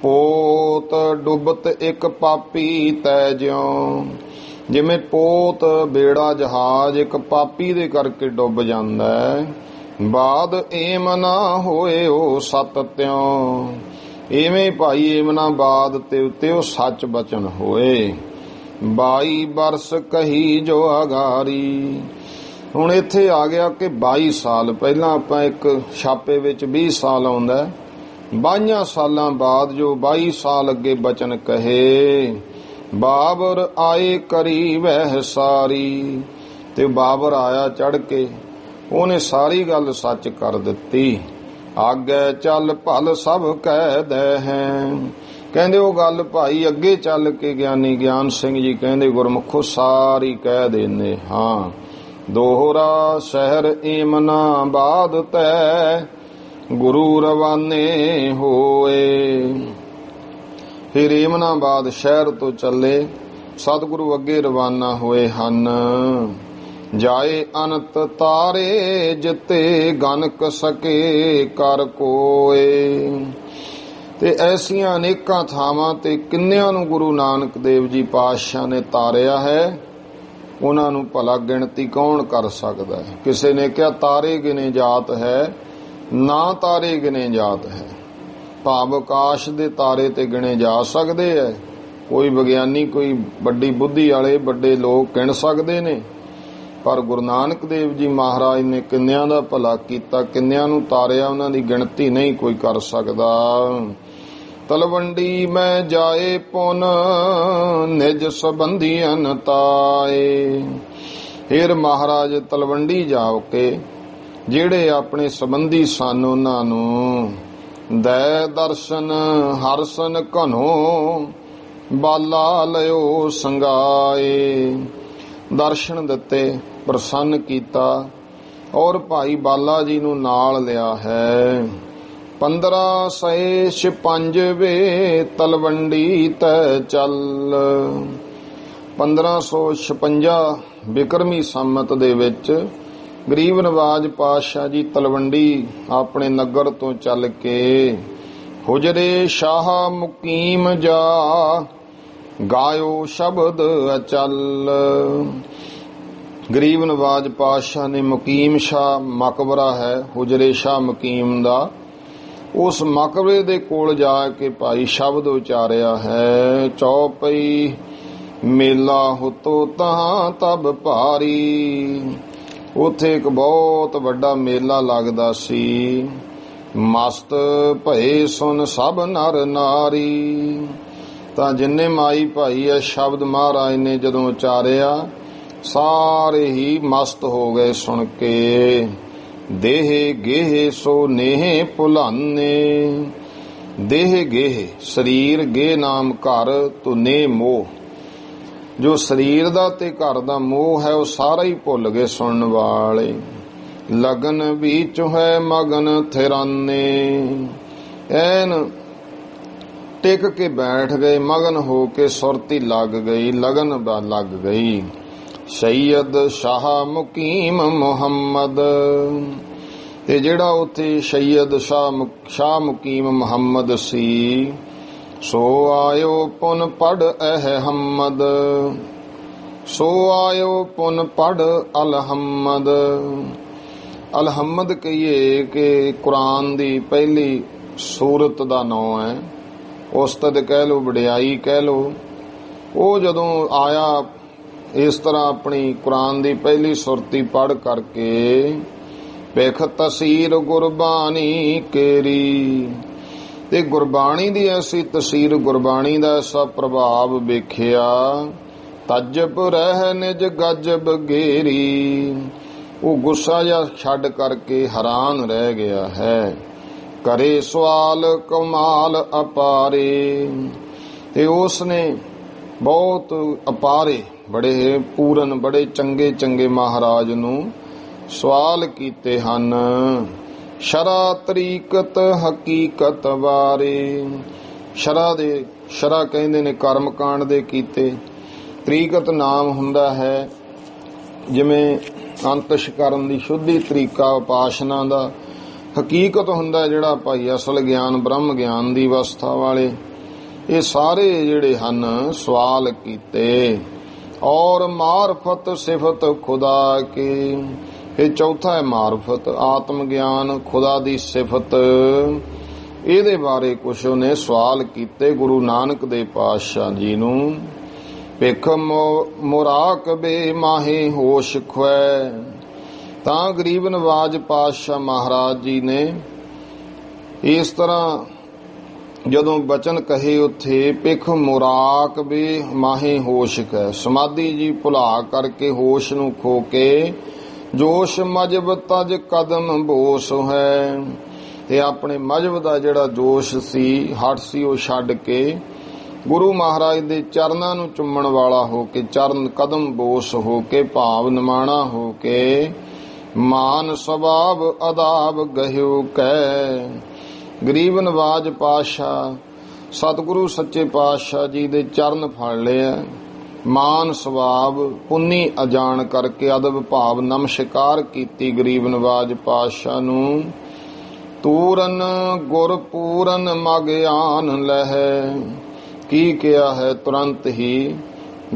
ਪੋਤ ਡੁੱਬਤ ਇੱਕ ਪਾਪੀ ਤੈ ਜਿਉ। ਜਿਵੇਂ ਪੋਤ ਬੇੜਾ ਜਹਾਜ਼ ਇੱਕ ਪਾਪੀ ਦੇ ਕਰਕੇ ਡੁੱਬ ਜਾਂਦਾ ਹੈ, ਬਾਦ ਏਮ ਨਾ ਹੋਏ ਉਹ ਸਤ ਤਿਉ, ਇਵੇਂ ਭਾਈ ਏਮਨਾ ਬਾਦ ਤੇ ਉੱਤੇ ਉਹ ਸੱਚ ਬਚਨ ਹੋਏ। 22 ਬਰਸ ਕਹੀ ਜੋ ਅਗਾਰੀ। ਹੁਣ ਇੱਥੇ ਆ ਗਿਆ ਕਿ 22 ਸਾਲ ਪਹਿਲਾਂ ਆਪਾਂ ਇੱਕ ਛਾਪੇ ਵਿੱਚ 20 ਸਾਲ ਆਉਂਦਾ, 22 ਸਾਲਾਂ ਬਾਅਦ ਜੋ 22 ਸਾਲ ਅੱਗੇ ਬਚਨ ਕਹੇ। ਬਾਬਰ ਆਏ ਕਰੀ ਵਹਿ ਸਾਰੀ, ਤੇ ਬਾਬਰ ਆਇਆ ਚੜ ਕੇ, ਉਹਨੇ ਸਾਰੀ ਗੱਲ ਸੱਚ ਕਰ ਦਿੱਤੀ। ਆਗੇ ਚੱਲ ਭਲ ਸਭ ਕਹਿ ਦੈ ਹੈ। ਕਹਿੰਦੇ ਉਹ ਗੱਲ ਭਾਈ ਅੱਗੇ ਚੱਲ ਕੇ ਗਿਆਨੀ ਗਿਆਨ ਸਿੰਘ ਜੀ ਕਹਿੰਦੇ ਗੁਰਮੁਖੋ ਸਾਰੀ ਕਹਿ ਦੇਨੇ ਹਾਂ। ਦੋਹਰਾ ਸ਼ਹਿਰ ਏਮਨਾ ਬਾਦ ਤੈ ਗੁਰੂ ਰਵਾਨੇ ਹੋਏ। ਫਿਰ ਏਮਨਾਬਾਦ ਸ਼ਹਿਰ ਤੋਂ ਚੱਲੇ, ਸਤਿਗੁਰੂ ਅੱਗੇ ਰਵਾਨਾ ਹੋਏ ਹਨ। ਜਾਏ ਅਨੰਤ ਤਾਰੇ ਜਿਤੇ ਗਨਕ ਸਕੇ ਕਰ ਕੋਏ। ਤੇ ਐਸੀਆਂ ਅਨੇਕਾਂ ਥਾਵਾਂ ਤੇ ਕਿੰਨਿਆਂ ਨੂੰ ਗੁਰੂ ਨਾਨਕ ਦੇਵ ਜੀ ਪਾਤਸ਼ਾਹ ਨੇ ਤਾਰਿਆ ਹੈ, ਉਹਨਾਂ ਨੂੰ ਭਲਾ ਗਿਣਤੀ ਕੌਣ ਕਰ ਸਕਦਾ ਹੈ। ਕਿਸੇ ਨੇ ਕਿਹਾ ਤਾਰੇ ਗਿਣੇ ਜਾਤ ਹੈ, ਨਾ ਤਾਰੇ ਗਿਣੇ ਜਾਤ ਹੈ। ਭਾਵ ਆਕਾਸ਼ ਦੇ ਤਾਰੇ ਤੇ ਗਿਣੇ ਜਾ ਸਕਦੇ ਐ। ਕੋਈ ਵਿਗਿਆਨੀ, ਕੋਈ ਵੱਡੀ ਬੁੱਧੀ ਵਾਲੇ ਵੱਡੇ ਲੋਕ ਗਿਣ ਸਕਦੇ ਨੇ, ਪਰ ਗੁਰੂ ਨਾਨਕ ਦੇਵ ਜੀ ਮਹਾਰਾਜ ਨੇ ਕਿੰਨਿਆਂ ਦਾ ਭਲਾ ਕੀਤਾ, ਕਿੰਨਿਆਂ ਨੂੰ ਤਾਰਿਆ, ਉਹਨਾਂ ਦੀ ਗਿਣਤੀ ਨਹੀਂ ਕੋਈ ਕਰ ਸਕਦਾ। ਤਲਵੰਡੀ ਮੈਂ ਜਾਏ ਪੁਨ ਨਿਜ ਸੰਬੰਧੀਆਂ ਤਾਏ। ਫਿਰ ਮਹਾਰਾਜ ਤਲਵੰਡੀ ਜਾ ਕੇ ਜਿਹੜੇ ਆਪਣੇ ਸੰਬੰਧੀ ਸਨ ਉਹਨਾਂ ਨੂੰ ਦੈ ਦਰਸ਼ਨ ਹਰਸਨ ਘਨੋ ਬਾਲਾ ਲਿਓ ਸੰਗਾਏ। ਦਰਸ਼ਨ ਦਿੱਤੇ, ਪ੍ਰਸੰਨ ਕੀਤਾ, ਔਰ ਭਾਈ ਬਾਲਾ ਜੀ ਨੂੰ ਨਾਲ ਲਿਆ ਹੈ। 1556 ਤਲਵੰਡੀ ਤੈ ਚੱਲ। 1556 ਬਿਕਰਮੀ ਸੰਮਤ ਦੇ ਵਿੱਚ ਗਰੀਬ ਨਵਾਜ ਪਾਤਸ਼ਾਹ ਜੀ ਤਲਵੰਡੀ ਆਪਣੇ ਨਗਰ ਤੋਂ ਚੱਲ ਕੇ ਹੁਜਰੇ ਸ਼ਾਹ ਮੁਕੀਮ ਜਾ ਗਾਇਓ ਸ਼ਬਦ ਅਚਲ। ਗਰੀਬ ਨਵਾਜ ਪਾਤਸ਼ਾਹ ਨੇ ਮੁਕੀਮ ਸ਼ਾਹ ਮਕਬਰਾ ਹੈ ਹੁਜਰੇ ਸ਼ਾਹ ਮੁਕੀਮ ਦਾ, ਉਸ ਮਕਬਰੇ ਦੇ ਕੋਲ ਜਾ ਕੇ ਭਾਈ ਸ਼ਬਦ ਉਚਾਰਿਆ ਹੈ। ਚੌਪਈ ਮੇਲਾ ਹੁਤੋ ਤਾਂ ਤਬ ਭਾਰੀ। ਉੱਥੇ ਇੱਕ ਬਹੁਤ ਵੱਡਾ ਮੇਲਾ ਲੱਗਦਾ ਸੀ। ਮਸਤ ਭਏ ਸੁਨ ਸਭ ਨਰ ਨਾਰੀ। ਤਾਂ ਜਿੰਨੇ ਮਾਈ ਭਾਈ ਇਹ ਸ਼ਬਦ ਮਹਾਰਾਜ ਨੇ ਜਦੋਂ ਉਚਾਰਿਆ, ਸਾਰੇ ਹੀ ਮਸਤ ਹੋ ਗਏ ਸੁਣ ਕੇ। ਦੇਹ ਗੇਹ ਸੋ ਨੇਹ ਭੁਲਾਨੇ। ਦੇਹ ਗੇਹ ਸਰੀਰ, ਗੇ ਨਾਮ ਘਰ, ਤੁਨੇ ਮੋਹ। ਜੋ ਸਰੀਰ ਦਾ ਤੇ ਘਰ ਦਾ ਮੋਹ ਹੈ ਉਹ ਸਾਰਾ ਹੀ ਭੁੱਲ ਗਏ ਸੁਣਨ ਵਾਲੇ। ਲਗਨ ਵਿੱਚ ਹੈ ਮਗਨ ਥਿਰਾਨੇ। ਐਨ ਟਿਕ ਕੇ ਬੈਠ ਗਏ, ਮਗਨ ਹੋ ਕੇ ਸੁਰਤੀ ਲੱਗ ਗਈ, ਲਗਨ ਲੱਗ ਗਈ। ਸੈਯਦ ਸ਼ਾਹ ਮੁਕੀਮ ਮੁਹੰਮਦ। ਤੇ ਜਿਹੜਾ ਉੱਥੇ ਸੈਯਦ ਸ਼ਾਹ ਮੁਕੀਮ ਮੁਹੰਮਦ ਸੀ, ਸੋ ਆਇਓ ਪੁਨ ਪੜ ਅਹਮਦ। ਸੋ ਆਇਓ ਪੁਨ ਪੜ ਅਲਹਮਦ। ਅਲਹਮਦ ਕਹੀਏ ਕਿ ਕੁਰਾਨ ਦੀ ਪਹਿਲੀ ਸੂਰਤ ਦਾ ਨਾਮ ਹੈ, ਉਸਤਤ ਕਹਿ ਲੋ, ਵਡਿਆਈ ਕਹਿ ਲੋ। ਉਹ ਜਦੋਂ ਆਇਆ ਇਸ ਤਰ੍ਹਾਂ ਆਪਣੀ ਕੁਰਾਨ ਦੀ ਪਹਿਲੀ ਸੁਰਤੀ ਪੜ ਕਰਕੇ, ਵੇਖ ਤਸੀਰ ਗੁਰਬਾਣੀ ਕੇਰੀ। ਤੇ ਗੁਰਬਾਣੀ ਦੀ ਐਸੀ ਤਸੀਰ, ਗੁਰਬਾਣੀ ਦਾ ਐਸਾ ਪ੍ਰਭਾਵ ਵੇਖਿਆ। ਤਜਬ ਰਹਿ ਨਿਜ ਗਜਬ ਗੇਰੀ। ਉਹ ਗੁੱਸਾ ਜਿਹਾ ਛੱਡ ਕਰਕੇ ਹੈਰਾਨ ਰਹਿ ਗਿਆ ਹੈ। ਕਰੇ ਸਵਾਲ ਕਮਾਲ ਅਪਾਰੇ। ਤੇ ਉਸ ਨੇ ਬਹੁਤ ਅਪਾਰੇ, ਬੜੇ ਪੂਰਨ, ਬੜੇ ਚੰਗੇ ਚੰਗੇ ਮਹਾਰਾਜ ਨੂੰ ਸਵਾਲ ਕੀਤੇ ਹਨ। ਸ਼ਰਾ ਤਰੀਕਤ ਹਕੀਕਤ ਬਾਰੇ। ਸ਼ਰਾ ਕਹਿੰਦੇ ਨੇ ਕਰਮ ਕਾਂਡ ਦੇ ਕੀਤੇ। ਤਰੀਕਤ ਨਾਮ ਹੁੰਦਾ ਹੈ ਜਿਵੇਂ ਅੰਤਸ਼ ਕਰਨ ਦੀ ਸ਼ੁੱਧੀ ਤਰੀਕਾ ਉਪਾਸ਼ਨਾ ਦਾ। ਹਕੀਕਤ ਹੁੰਦਾ ਜਿਹੜਾ ਭਾਈ ਅਸਲ ਗਿਆਨ, ਬ੍ਰਹਮ ਗਿਆਨ ਦੀ ਅਵਸਥਾ ਵਾਲੇ। ਇਹ ਸਾਰੇ ਜਿਹੜੇ ਹਨ ਸਵਾਲ ਕੀਤੇ, और मार्फत सिफत खुदा की। फिर चौथा है मार्फत, आत्म ज्ञान, खुदा दी सिफत। ਇਹਦੇ ਬਾਰੇ ਕੁਛ ਉਹਨੇ ਸਵਾਲ ਕੀਤੇ ਗੁਰੂ ਨਾਨਕ ਦੇ ਪਾਤਸ਼ਾਹ ਜੀ ਨੂੰ। ਭਿਖ ਮੁਰਾਕ ਬੇ ਮਾਹੇ ਹੋਸ਼ ਖੁਐ। ਤਾਂ ਗਰੀਬ ਨਵਾਜ ਪਾਤਸ਼ਾਹ ਮਹਾਰਾਜ ਜੀ ਨੇ ਇਸ ਤਰ੍ਹਾਂ ਜਦੋਂ ਬਚਨ ਕਹੇ ਉੱਥੇ, ਭਿਖ ਮੁਰਾਕ ਬੇ ਮਾਹੇ ਹੋਸ਼ ਖੁਐ, ਸਮਾਧੀ ਜੀ ਭੁਲਾ ਕਰਕੇ ਹੋਸ਼ ਨੂੰ ਖੋ ਕੇ, ਜੋਸ਼ ਮਜਬ ਤਜ ਕਦਮ ਬੋਸ ਹੈ, ਤੇ ਆਪਣੇ ਮਜਬ ਦਾ ਜਿਹੜਾ ਜੋਸ਼ ਸੀ, ਹੱਠ ਸੀ, ਉਹ ਛੱਡ ਕੇ ਗੁਰੂ ਮਹਾਰਾਜ ਦੇ ਚਰਨਾਂ ਨੂੰ ਚੁੰਮਣ ਵਾਲਾ ਹੋ ਕੇ, ਚਰਨ ਕਦਮ ਬੋਸ ਹੋ ਕੇ, ਭਾਵ ਨਿਮਾਣਾ ਹੋ ਕੇ, ਮਾਨ ਸੁਭਾਵ ਅਦਾਬ ਗਹਿਓ ਕੈ। ਗਰੀਬ ਨਵਾਜ ਪਾਤਸ਼ਾਹ ਸਤਿਗੁਰੂ ਸੱਚੇ ਪਾਤਸ਼ਾਹ ਜੀ ਦੇ ਚਰਨ ਫੜ ਲਿਆ। ਮਾਨ ਸੁਭਾਵ ਪੁੰਨੀ ਅਜਾਣ ਕਰਕੇ ਅਦਬ ਭਾਵ ਨਮਸਕਾਰ ਕੀਤੀ ਗਰੀਬ ਨਵਾਜ ਪਾਤਸ਼ਾਹ ਨੂੰ। ਤੂਰਨ ਗੁਰ ਪੂਰਨ ਮਗ ਆਨ ਲਹਿ, ਕੀ ਕਿਹਾ ਹੈ ਤੁਰੰਤ ਹੀ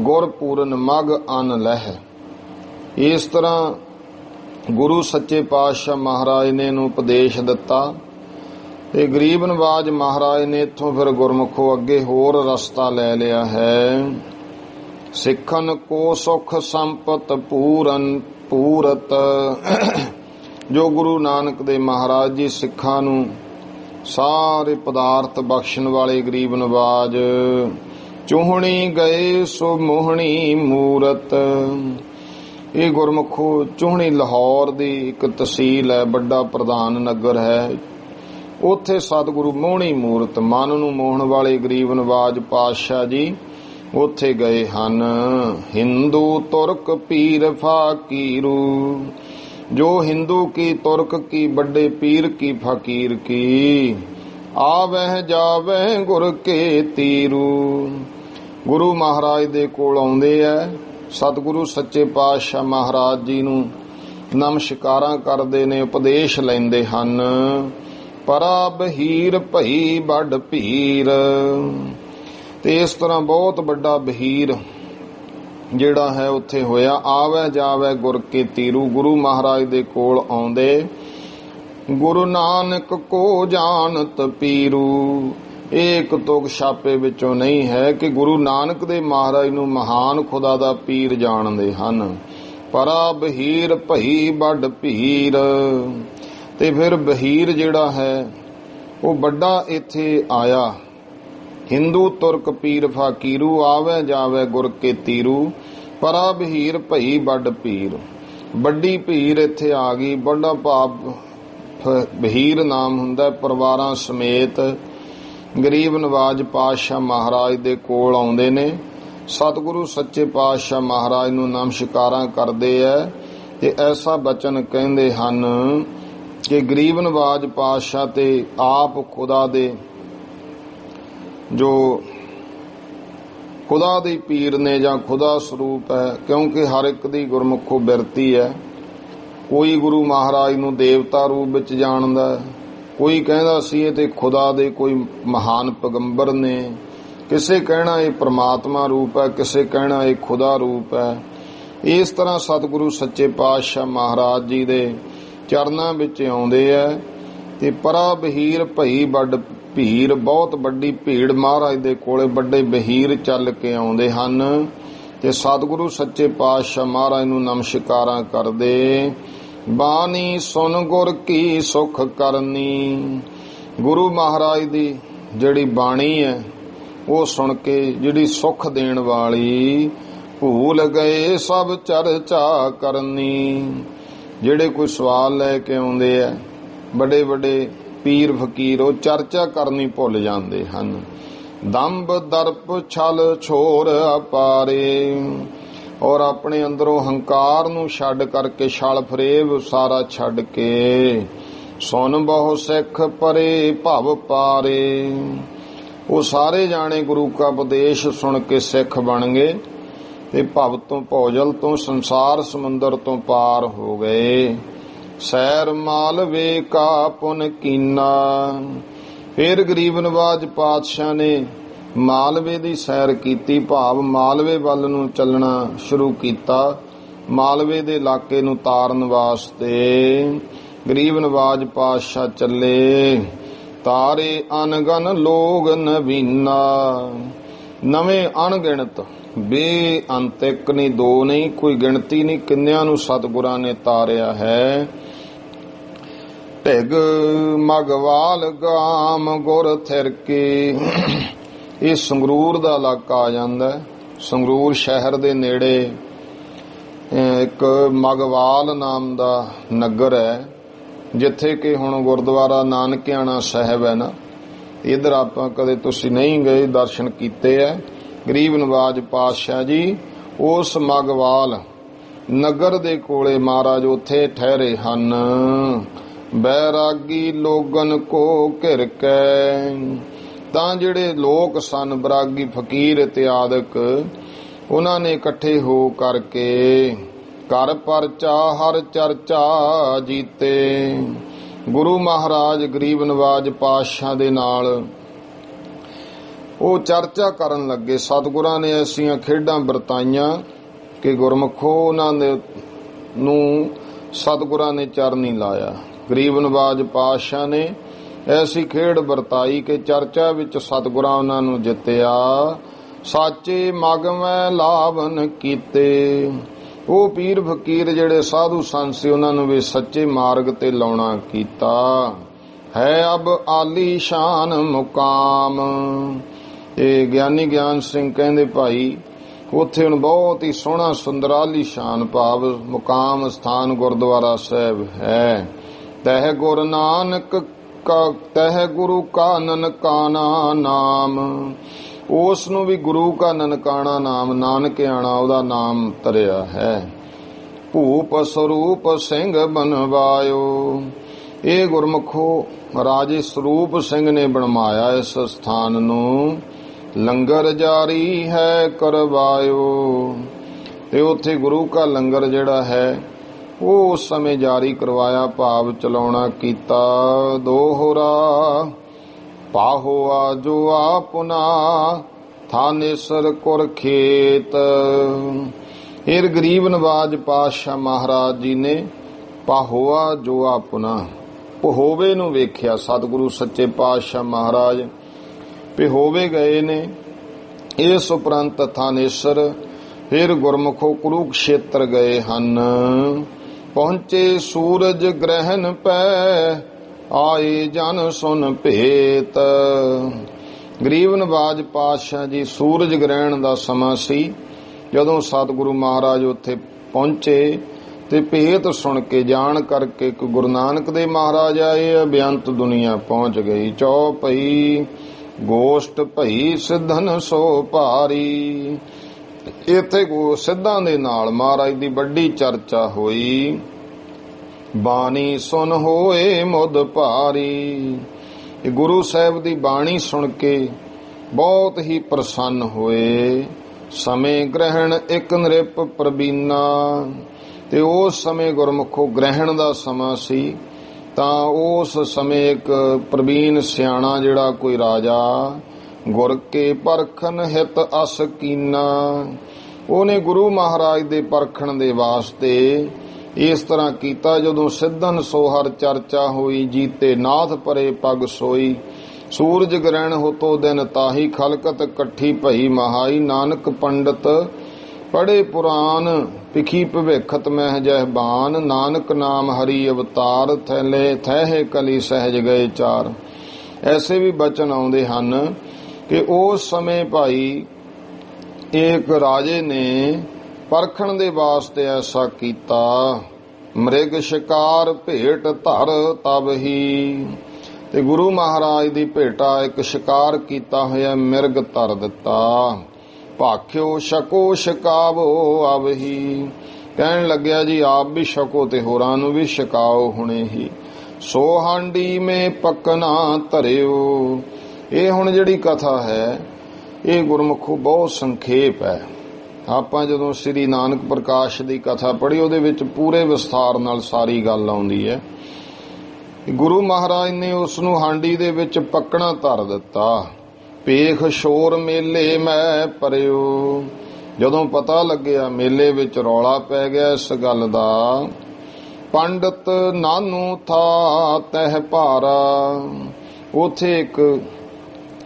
ਗੁਰ ਪੂਰਨ ਮਗ ਅਨ ਲਹਿ। ਇਸ ਤਰ੍ਹਾਂ ਗੁਰੂ ਸੱਚੇ ਪਾਤਸ਼ਾਹ ਮਹਾਰਾਜ ਨੇ ਇਹਨੂੰ ਉਪਦੇਸ਼ ਦਿੱਤਾ ਤੇ ਗਰੀਬ ਨਵਾਜ ਮਹਾਰਾਜ ਨੇ ਇੱਥੋਂ ਫਿਰ ਗੁਰਮੁਖੋ ਅੱਗੇ ਹੋਰ ਰਸਤਾ ਲੈ ਲਿਆ ਹੈ। ਸਿੱਖਨ ਕੋ ਸੁਖ ਸੰਪਤ ਪੂਰਨ ਪੂਰਤ। ਜੋ ਗੁਰੂ ਨਾਨਕ ਦੇ ਮਹਾਰਾਜ ਜੀ ਸਿੱਖਾਂ ਨੂੰ ਸਾਰੇ ਪਦਾਰਥ ਬਖਸ਼ਣ ਵਾਲੇ ਗਰੀਬ ਨਵਾਜ, ਚੂਹਣੀ ਗਏ ਸੋ ਮੋਹਣੀ ਮੂਰਤ। ਇਹ ਗੁਰਮੁਖੋ ਚੂਹਣੀ ਲਾਹੌਰ ਦੀ ਇੱਕ ਤਹਿਸੀਲ ਹੈ, ਵੱਡਾ ਪ੍ਰਧਾਨ ਨਗਰ ਹੈ। ਉੱਥੇ ਸਤਿਗੁਰੂ ਮੋਹਣੀ ਮੂਰਤ, ਮਨ ਨੂੰ ਮੋਹਣ ਵਾਲੇ ਗਰੀਬ ਨਵਾਜ ਪਾਤਸ਼ਾਹ ਜੀ ਉੱਥੇ ਗਏ ਹਨ। ਹਿੰਦੂ ਤੁਰਕ ਪੀਰ ਫਾਕੀਰੂ। ਜੋ ਹਿੰਦੂ ਕੀ ਤੁਰਕ ਕੀ ਵੱਡੇ ਪੀਰ ਕੀ ਫਕੀਰ ਕੀ, ਆਵਹਿ ਜਾਵਹਿ ਗੁਰ ਕੇ ਤੀਰੂ। ਗੁਰੂ ਮਹਾਰਾਜ ਦੇ ਕੋਲ ਆਉਂਦੇ ਐ, ਸਤਿਗੁਰੂ ਸੱਚੇ ਪਾਤਸ਼ਾਹ ਮਹਾਰਾਜ ਜੀ ਨੂੰ ਨਮਸਕਾਰਾਂ ਕਰਦੇ ਨੇ, ਉਪਦੇਸ਼ ਲੈਂਦੇ ਹਨ। ਪਰਾ ਬਹੀਰ ਭਈ ਵੱਡ ਭੀਰ। ਤੇ ਇਸ ਤਰ੍ਹਾਂ ਬਹੁਤ ਵੱਡਾ ਬਹੀਰ ਜਿਹੜਾ ਹੈ ਉੱਥੇ ਹੋਇਆ। ਆਵੈ ਜਾਵੈ ਗੁਰ ਕੇ ਤੀਰੂ। ਗੁਰੂ ਮਹਾਰਾਜ ਦੇ ਕੋਲ ਆਉਂਦੇ, ਗੁਰੂ ਨਾਨਕ ਕੋ ਜਾਣਤ ਪੀਰੂ। ਇਹ ਇੱਕ ਤੁਕ ਛਾਪੇ ਵਿੱਚੋਂ ਨਹੀਂ ਹੈ ਕਿ ਗੁਰੂ ਨਾਨਕ ਦੇ ਮਹਾਰਾਜ ਨੂੰ ਮਹਾਨ ਖੁਦਾ ਦਾ ਪੀਰ ਜਾਣਦੇ ਹਨ। ਪਰਾ ਬਹੀਰ ਭਈ ਵੱਡ ਭੀਰ। ਤੇ ਫਿਰ ਬਹੀਰ ਜਿਹੜਾ ਹੈ ਉਹ ਵੱਡਾ ਇੱਥੇ ਆਇਆ। ਹਿੰਦੂ ਤੁਰਕ ਪੀਰ ਫਕੀਰੂ, ਆਵੈ ਜਾਵੈ ਗੁਰ ਕੇ ਤੀਰੂ। ਪਰਾ ਬਹੀਰ ਭਈ ਵੱਡ ਭੀਰ। ਵੱਡੀ ਭੀਰ ਇੱਥੇ ਆ ਗਈ। ਵੱਡਾ ਭਾਵ ਬਹੀਰ ਨਾਮ ਹੁੰਦਾ ਪਰਿਵਾਰਾਂ ਸਮੇਤ ਗਰੀਬ ਨਵਾਜ ਪਾਤਸ਼ਾਹ ਮਹਾਰਾਜ ਦੇ ਕੋਲ ਆਉਂਦੇ ਨੇ। ਸਤਿਗੁਰੂ ਸੱਚੇ ਪਾਤਸ਼ਾਹ ਮਹਾਰਾਜ ਨੂੰ ਨਮਸਕਾਰਾਂ ਕਰਦੇ ਐ ਤੇ ਐਸਾ ਬਚਨ ਕਹਿੰਦੇ ਹਨ ਕਿ ਗਰੀਬ ਨਵਾਜ ਪਾਤਸ਼ਾਹ ਤੇ ਆਪ ਖੁਦਾ ਦੇ ਜੋ ਖੁਦਾ ਦੀ ਪੀਰ ਨੇ ਜਾਂ ਖੁਦਾ ਸਰੂਪ ਹੈ, ਕਿਉਂਕਿ ਹਰ ਇੱਕ ਦੀ ਗੁਰਮੁਖੋ ਬਿਰਤੀ ਹੈ। ਕੋਈ ਗੁਰੂ ਮਹਾਰਾਜ ਨੂੰ ਦੇਵਤਾ ਰੂਪ ਵਿੱਚ ਜਾਣਦਾ, ਕੋਈ ਕਹਿੰਦਾ ਸੀ ਇਹ ਤੇ ਖੁਦਾ ਦੇ ਕੋਈ ਮਹਾਨ ਪੈਗੰਬਰ ਨੇ, ਕਿਸੇ ਕਹਿਣਾ ਇਹ ਪ੍ਰਮਾਤਮਾ ਰੂਪ ਹੈ, ਕਿਸੇ ਕਹਿਣਾ ਇਹ ਖੁਦਾ ਰੂਪ ਹੈ। ਇਸ ਤਰ੍ਹਾਂ ਸਤਿਗੁਰੂ ਸੱਚੇ ਪਾਤਸ਼ਾਹ ਮਹਾਰਾਜ ਜੀ ਦੇ ਚਰਨਾਂ ਵਿੱਚ ਆਉਂਦੇ ਹੈ ਤੇ ਪਰਾ ਬਹੀਰ ਭਈ ਵੱਡ ਭੀੜ, ਬਹੁਤ ਵੱਡੀ ਭੀੜ ਮਹਾਰਾਜ ਦੇ ਕੋਲੇ ਵੱਡੇ ਬਹੀਰ ਚੱਲ ਕੇ ਆਉਂਦੇ ਹਨ ਤੇ ਸਤਿਗੁਰੂ ਸੱਚੇ ਪਾਤਸ਼ਾਹ ਮਹਾਰਾਜ ਨੂੰ ਨਮਸਕਾਰਾਂ ਕਰਦੇ। ਬਾਣੀ ਸੁਨ ਗੁਰ ਕੀ ਸੁਖ ਕਰਨੀ। ਗੁਰੂ ਮਹਾਰਾਜ ਦੀ ਜਿਹੜੀ ਬਾਣੀ ਹੈ ਉਹ ਸੁਣ ਕੇ ਜਿਹੜੀ ਸੁਖ ਦੇਣ ਵਾਲੀ, ਭੂਲ ਗਏ ਸਭ ਚਰਚਾ ਕਰਨੀ। ਜਿਹੜੇ ਕੋਈ ਸਵਾਲ ਲੈ ਕੇ ਆਉਂਦੇ ਆ ਵੱਡੇ ਵੱਡੇ ਪੀਰ ਫਕੀਰ, ਉਹ ਚਰਚਾ ਕਰਨੀ ਭੁੱਲ ਜਾਂਦੇ ਹਨ। ਦੰਭ ਦਰਪ ਛਲ ਛੋਰ ਅਪਾਰੇ। ਔਰ ਆਪਣੇ ਅੰਦਰੋਂ ਹੰਕਾਰ ਨੂੰ ਛੱਡ ਕਰਕੇ, ਛਲ ਫਰੇਬ ਸਾਰਾ ਛੱਡ ਕੇ, ਸੁਨ ਬਹੁ ਸਿੱਖ ਪਰੇ ਭਵ ਪਾਰੇ। ਉਹ ਸਾਰੇ ਜਾਣੇ ਗੁਰੂ ਕਾ ਉਪਦੇਸ਼ ਸੁਣ ਕੇ ਸਿੱਖ ਬਣ ਗਏ ਤੇ ਭਵ ਤੋਂ, ਭੌਜਲ ਤੋਂ, ਸੰਸਾਰ ਸਮੁੰਦਰ ਤੋਂ ਪਾਰ ਹੋ ਗਏ। ਸੈਰ ਮਾਲਵੇ ਕਾ ਪੁਨ ਕੀਨਾ। ਫਿਰ ਗਰੀਬ ਨਵਾਜ ਪਾਤਸ਼ਾਹ ਨੇ ਮਾਲਵੇ ਦੀ ਸੈਰ ਕੀਤੀ, ਭਾਵ ਮਾਲਵੇ ਵੱਲ ਨੂੰ ਚੱਲਣਾ ਸ਼ੁਰੂ ਕੀਤਾ। ਮਾਲਵੇ ਦੇ ਇਲਾਕੇ ਨੂੰ ਤਾਰਨ ਵਾਸਤੇ ਗਰੀਬ ਨਵਾਜ ਪਾਤਸ਼ਾਹ ਚੱਲੇ। ਤਾਰੇ ਅਨਗਨ ਲੋਗ ਨਵੀਨਾ, ਨਵੇਂ ਅਣਗਿਣਤ, ਬੇਅੰਤ, ਇੱਕ ਨਹੀਂ ਦੋ ਨਹੀਂ, ਕੋਈ ਗਿਣਤੀ ਨਹੀਂ, ਕਿੰਨਿਆਂ ਨੂੰ ਸਤਿਗੁਰਾਂ ਨੇ ਤਾਰਿਆ ਹੈ। ਢਿਗ ਮਗਵਾਲ ਗਾਮ ਗੁਰ ਥਿਰਕੇ, ਇਹ ਸੰਗਰੂਰ ਦਾ ਇਲਾਕਾ ਆ ਜਾਂਦਾ। ਸੰਗਰੂਰ ਸ਼ਹਿਰ ਦੇ ਨੇੜੇ ਇੱਕ ਮਗਵਾਲ ਨਾਮ ਦਾ ਨਗਰ ਹੈ, ਜਿੱਥੇ ਕਿ ਹੁਣ ਗੁਰਦੁਆਰਾ ਨਾਨਕਿਆਣਾ ਸਾਹਿਬ ਹੈ ਨਾ, ਇੱਧਰ ਆਪਾਂ ਕਦੇ ਤੁਸੀਂ ਨਹੀਂ ਗਏ, ਦਰਸ਼ਨ ਕੀਤੇ ਹੈ। ਗਰੀਬ ਨਵਾਜ ਪਾਤਸ਼ਾਹ ਜੀ ਉਸ ਮਗਵਾਲ ਨਗਰ ਦੇ ਕੋਲੇ ਮਹਾਰਾਜ ਉੱਥੇ ਠਹਿਰੇ ਹਨ। ਬੈਰਾਗੀ ਲੋਗਨ ਕੋ ਘਿਰ ਕੇ, ਤਾਂ ਜਿਹੜੇ ਲੋਕ ਸਨ ਬਰਾਗੀ ਫਕੀਰ ਇਤਿਆਦਿਕ, ਉਹਨਾਂ ਨੇ ਇਕੱਠੇ ਹੋ ਕਰਕੇ ਘਰ ਪਰਚਾ ਹਰ ਚਰਚਾ ਜੀਤੇ। ਗੁਰੂ ਮਹਾਰਾਜ ਗਰੀਬ ਨਵਾਜ ਪਾਤਸ਼ਾਹ ਦੇ ਨਾਲ ਉਹ ਚਰਚਾ ਕਰਨ ਲੱਗੇ। ਸਤਿਗੁਰਾਂ ਨੇ ਐਸੀਆਂ ਖੇਡਾਂ ਵਰਤਾਈਆਂ ਕਿ ਗੁਰਮੁਖੋ ਉਹਨਾਂ ਦੇ ਨੂੰ ਸਤਿਗੁਰਾਂ ਨੇ ਚਰਨੀ ਲਾਇਆ। ਗਰੀਬ ਨਵਾਜ ਪਾਤਸ਼ਾਹ ਨੇ ਐਸੀ ਖੇਡ ਵਰਤਾਈ ਕਿ ਚਰਚਾ ਵਿੱਚ ਸਤਿਗੁਰਾਂ ਉਹਨਾਂ ਨੂੰ ਜਿੱਤਿਆ। ਸਾਚੇ ਮਗਮੈ ਲਾਵਨ ਕੀਤੇ, ਉਹ ਪੀਰ ਫਕੀਰ ਜਿਹੜੇ ਸਾਧੂ ਸੰਤ ਸੀ ਉਹਨਾਂ ਨੂੰ ਵੀ ਸੱਚੇ ਮਾਰਗ ਤੇ ਲਾਉਣਾ ਕੀਤਾ। ਹੈ ਅਬ ਆਲੀ ਸ਼ਾਨ ਮੁਕਾਮ, ਇਹ ਗਿਆਨੀ ਗਿਆਨ ਸਿੰਘ ਕਹਿੰਦੇ ਭਾਈ ਉੱਥੇ ਹੁਣ ਬਹੁਤ ਹੀ ਸੋਹਣਾ ਸੁੰਦਰ ਆਲੀਸ਼ਾਨ ਭਾਵ ਮੁਕਾਮ ਸਥਾਨ ਗੁਰਦੁਆਰਾ ਸਾਹਿਬ ਹੈ। ਤਹਿ ਗੁਰ ਨਾਨਕ ਤਹਿ ਗੁਰੂ ਕਾ ਨਨਕਾਣਾ ਨਾਮ, ਉਸ ਨੂੰ ਵੀ ਗੁਰੂ ਕਾ ਨਨਕਾਣਾ ਨਾਮ, ਨਾਨਕਿਆਣਾ ਉਹਦਾ ਨਾਮ ਧਰਿਆ ਹੈ। ਭੂਪ ਸਰੂਪ ਸਿੰਘ ਬਣਵਾਇਓ, ਇਹ ਗੁਰਮੁਖੋ ਰਾਜੇ ਸਰੂਪ ਸਿੰਘ ਨੇ ਬਣਵਾਇਆ ਇਸ ਸਥਾਨ ਨੂੰ। ਲੰਗਰ ਜਾਰੀ ਹੈ ਕਰਵਾਇਓ, ਤੇ ਉੱਥੇ ਗੁਰੂ ਕਾ ਲੰਗਰ ਜਿਹੜਾ ਹੈ ਉਹ ਉਸ ਸਮੇਂ ਜਾਰੀ ਕਰਵਾਇਆ, ਭਾਵ ਚਲਾਉਣਾ ਕੀਤਾ। ਦੋਹਰਾ ਪਾਹੋਆ ਜੋ ਆਪੁਨਾ ਥਾਨੇਸਰ ਕੁਰ ਖੇਤ, ਇਹ ਗਰੀਬ ਨਵਾਜ ਪਾਤਸ਼ਾਹ ਮਹਾਰਾਜ ਜੀ ਨੇ ਪਾਹੋਆ ਜੋ ਆਪੁਨਾ, ਪਹੋਵੇ ਨੂੰ ਵੇਖਿਆ। ਸਤਿਗੁਰੂ ਸੱਚੇ ਪਾਤਸ਼ਾਹ ਮਹਾਰਾਜ ਪਹੋਵੇ ਗਏ ਨੇ। ਇਸ ਉਪਰੰਤ ਥਾਨੇਸਰ ਫਿਰ ਗੁਰਮੁਖੋ ਕੁਰੂਕਸ਼ੇਤਰ ਗਏ ਹਨ। ਪਹੁੰਚੇ ਸੂਰਜ ਗ੍ਰਹਿਣ ਪੈ ਆਏ ਜਨ ਸੁਨ ਭੇਤ, ਗਰੀਬ ਨਵਾਜ ਪਾਤਸ਼ਾਹ ਜੀ ਸੂਰਜ ਗ੍ਰਹਿਣ ਦਾ ਸਮਾਂ ਸੀ ਜਦੋਂ ਸਤਿਗੁਰੂ ਮਹਾਰਾਜ ਉੱਥੇ ਪਹੁੰਚੇ ਤੇ ਭੇਤ ਸੁਣ ਕੇ ਜਾਣ ਕਰਕੇ ਕਿ ਗੁਰੂ ਨਾਨਕ ਦੇਵ ਮਹਾਰਾਜ ਆਏ, ਬੇਅੰਤ ਦੁਨੀਆ ਪਹੁੰਚ ਗਈ। ਚੌ ਭਈ ਗੋਸ਼ਟ ਭਈ ਸਿੱਧਨ ਸੋ ਭਾਰੀ, ਇੱਥੇ ਸਿੱਧਾਂ ਦੇ ਨਾਲ ਮਹਾਰਾਜ ਦੀ ਵੱਡੀ ਚਰਚਾ ਹੋਈ। ਬਾਣੀ ਸੁਨ ਹੋਏ ਮੁਦ ਭਾਰੀ, ਗੁਰੂ ਸਾਹਿਬ ਦੀ ਬਾਣੀ ਸੁਣ ਕੇ ਬਹੁਤ ਹੀ ਪ੍ਰਸੰਨ ਹੋਏ। ਸਮੇਂ ਗ੍ਰਹਿਣ ਇੱਕ ਨ੍ਰਿਪ ਪ੍ਰਬੀਨਾ, ਤੇ ਉਸ ਸਮੇਂ ਗੁਰਮੁਖੋ ਗ੍ਰਹਿਣ ਦਾ ਸਮਾਂ ਸੀ, ਤਾਂ ਉਸ ਸਮੇਂ ਇੱਕ ਪ੍ਰਬੀਨ ਸਿਆਣਾ ਜਿਹੜਾ ਕੋਈ ਰਾਜਾ ਗੁਰ ਕੇ ਪਰਖਨ ਹਿਤ ਅਸ ਕੀਨਾ, ਉਹਨੇ ਗੁਰੂ ਮਹਾਰਾਜ ਦੇ ਪਰਖਣ ਦੇ ਵਾਸਤੇ ਇਸ ਤਰ੍ਹਾਂ ਕੀਤਾ। ਜਦੋਂ ਸਿੱਧਨ ਸੋਹਰ ਚਰਚਾ ਹੋਈ, ਜੀਤੇ ਨਾਥ ਪਰੇ ਪਗ ਸੋਈ। ਸੂਰਜ ਗ੍ਰਹਿਣ ਹੋਤੋ ਦਿਨ ਤਾਹੀ, ਖਲਕਤ ਇਕੱਠੀ ਭਈ ਮਹਾਈ। ਨਾਨਕ ਪੰਡਤ ਪੜੇ ਪੁਰਾਨ ਪਿਖੀ ਭਵਿਖਤ ਮਹਿ ਜਹ ਬਾਨ। ਨਾਨਕ ਨਾਮ ਹਰੀ ਅਵਤਾਰ, ਥੈਲੇ ਥਹਿ ਕਲੀ ਸਹਿਜ ਗਏ ਚਾਰ। ਐਸੇ ਵੀ ਬਚਨ ਆਉਂਦੇ ਹਨ ਕਿ ਉਸ ਸਮੇਂ ਭਾਈ ਇੱਕ ਰਾਜੇ ਨੇ ਪਰਖਣ ਦੇ ਵਾਸਤੇ ਐਸਾ ਕੀਤਾ। ਮ੍ਰਿਗ ਸ਼ਿਕਾਰ ਭੇਟ ਧਰ ਤਬ ਹੀ, ਤੇ ਗੁਰੂ ਮਹਾਰਾਜ ਦੀ ਭੇਟਾ ਇੱਕ ਸ਼ਿਕਾਰ ਕੀਤਾ ਹੋਇਆ ਮਿਰਗ ਧਰ ਦਿੱਤਾ। ਭਾਖਿਓ ਛਕੋ ਛਕਾਵੋ ਆਵਹੀ, ਕਹਿਣ ਲੱਗਿਆ ਜੀ ਆਪ ਵੀ ਛਕੋ ਤੇ ਹੋਰਾਂ ਨੂੰ ਵੀ ਛਕਾਓ ਹੁਣੇ ਹੀ। ਸੋ ਹਾਂਡੀ ਮੇ ਪਕਣਾ ਧਰਿਓ, ਇਹ ਹੁਣ ਜਿਹੜੀ ਕਥਾ ਹੈ ਇਹ ਗੁਰਮੁਖੋ ਬਹੁਤ ਸੰਖੇਪ ਹੈ। ਆਪਾਂ ਜਦੋਂ ਸ੍ਰੀ ਨਾਨਕ ਪ੍ਰਕਾਸ਼ ਦੀ ਕਥਾ ਪੜ੍ਹੀ ਉਹਦੇ ਵਿੱਚ ਪੂਰੇ ਵਿਸਥਾਰ ਨਾਲ ਸਾਰੀ ਗੱਲ ਆਉਂਦੀ ਹੈ। ਗੁਰੂ ਮਹਾਰਾਜ ਨੇ ਉਸ ਨੂੰ ਹਾਂਡੀ ਦੇ ਵਿੱਚ ਪੱਕਣਾ ਧਰ ਦਿੱਤਾ। ਪੇਖ ਸ਼ੋਰ ਮੇਲੇ ਮੈਂ ਪਰਿਓ। ਜਦੋਂ ਪਤਾ ਲੱਗਿਆ ਮੇਲੇ ਵਿੱਚ ਰੌਲਾ ਪੈ ਗਿਆ ਇਸ ਗੱਲ ਦਾ, ਪੰਡਤ ਨਾਨੂ ਥਾ ਤਹਿ ਭਾਰਾ। ਉਥੇ ਇੱਕ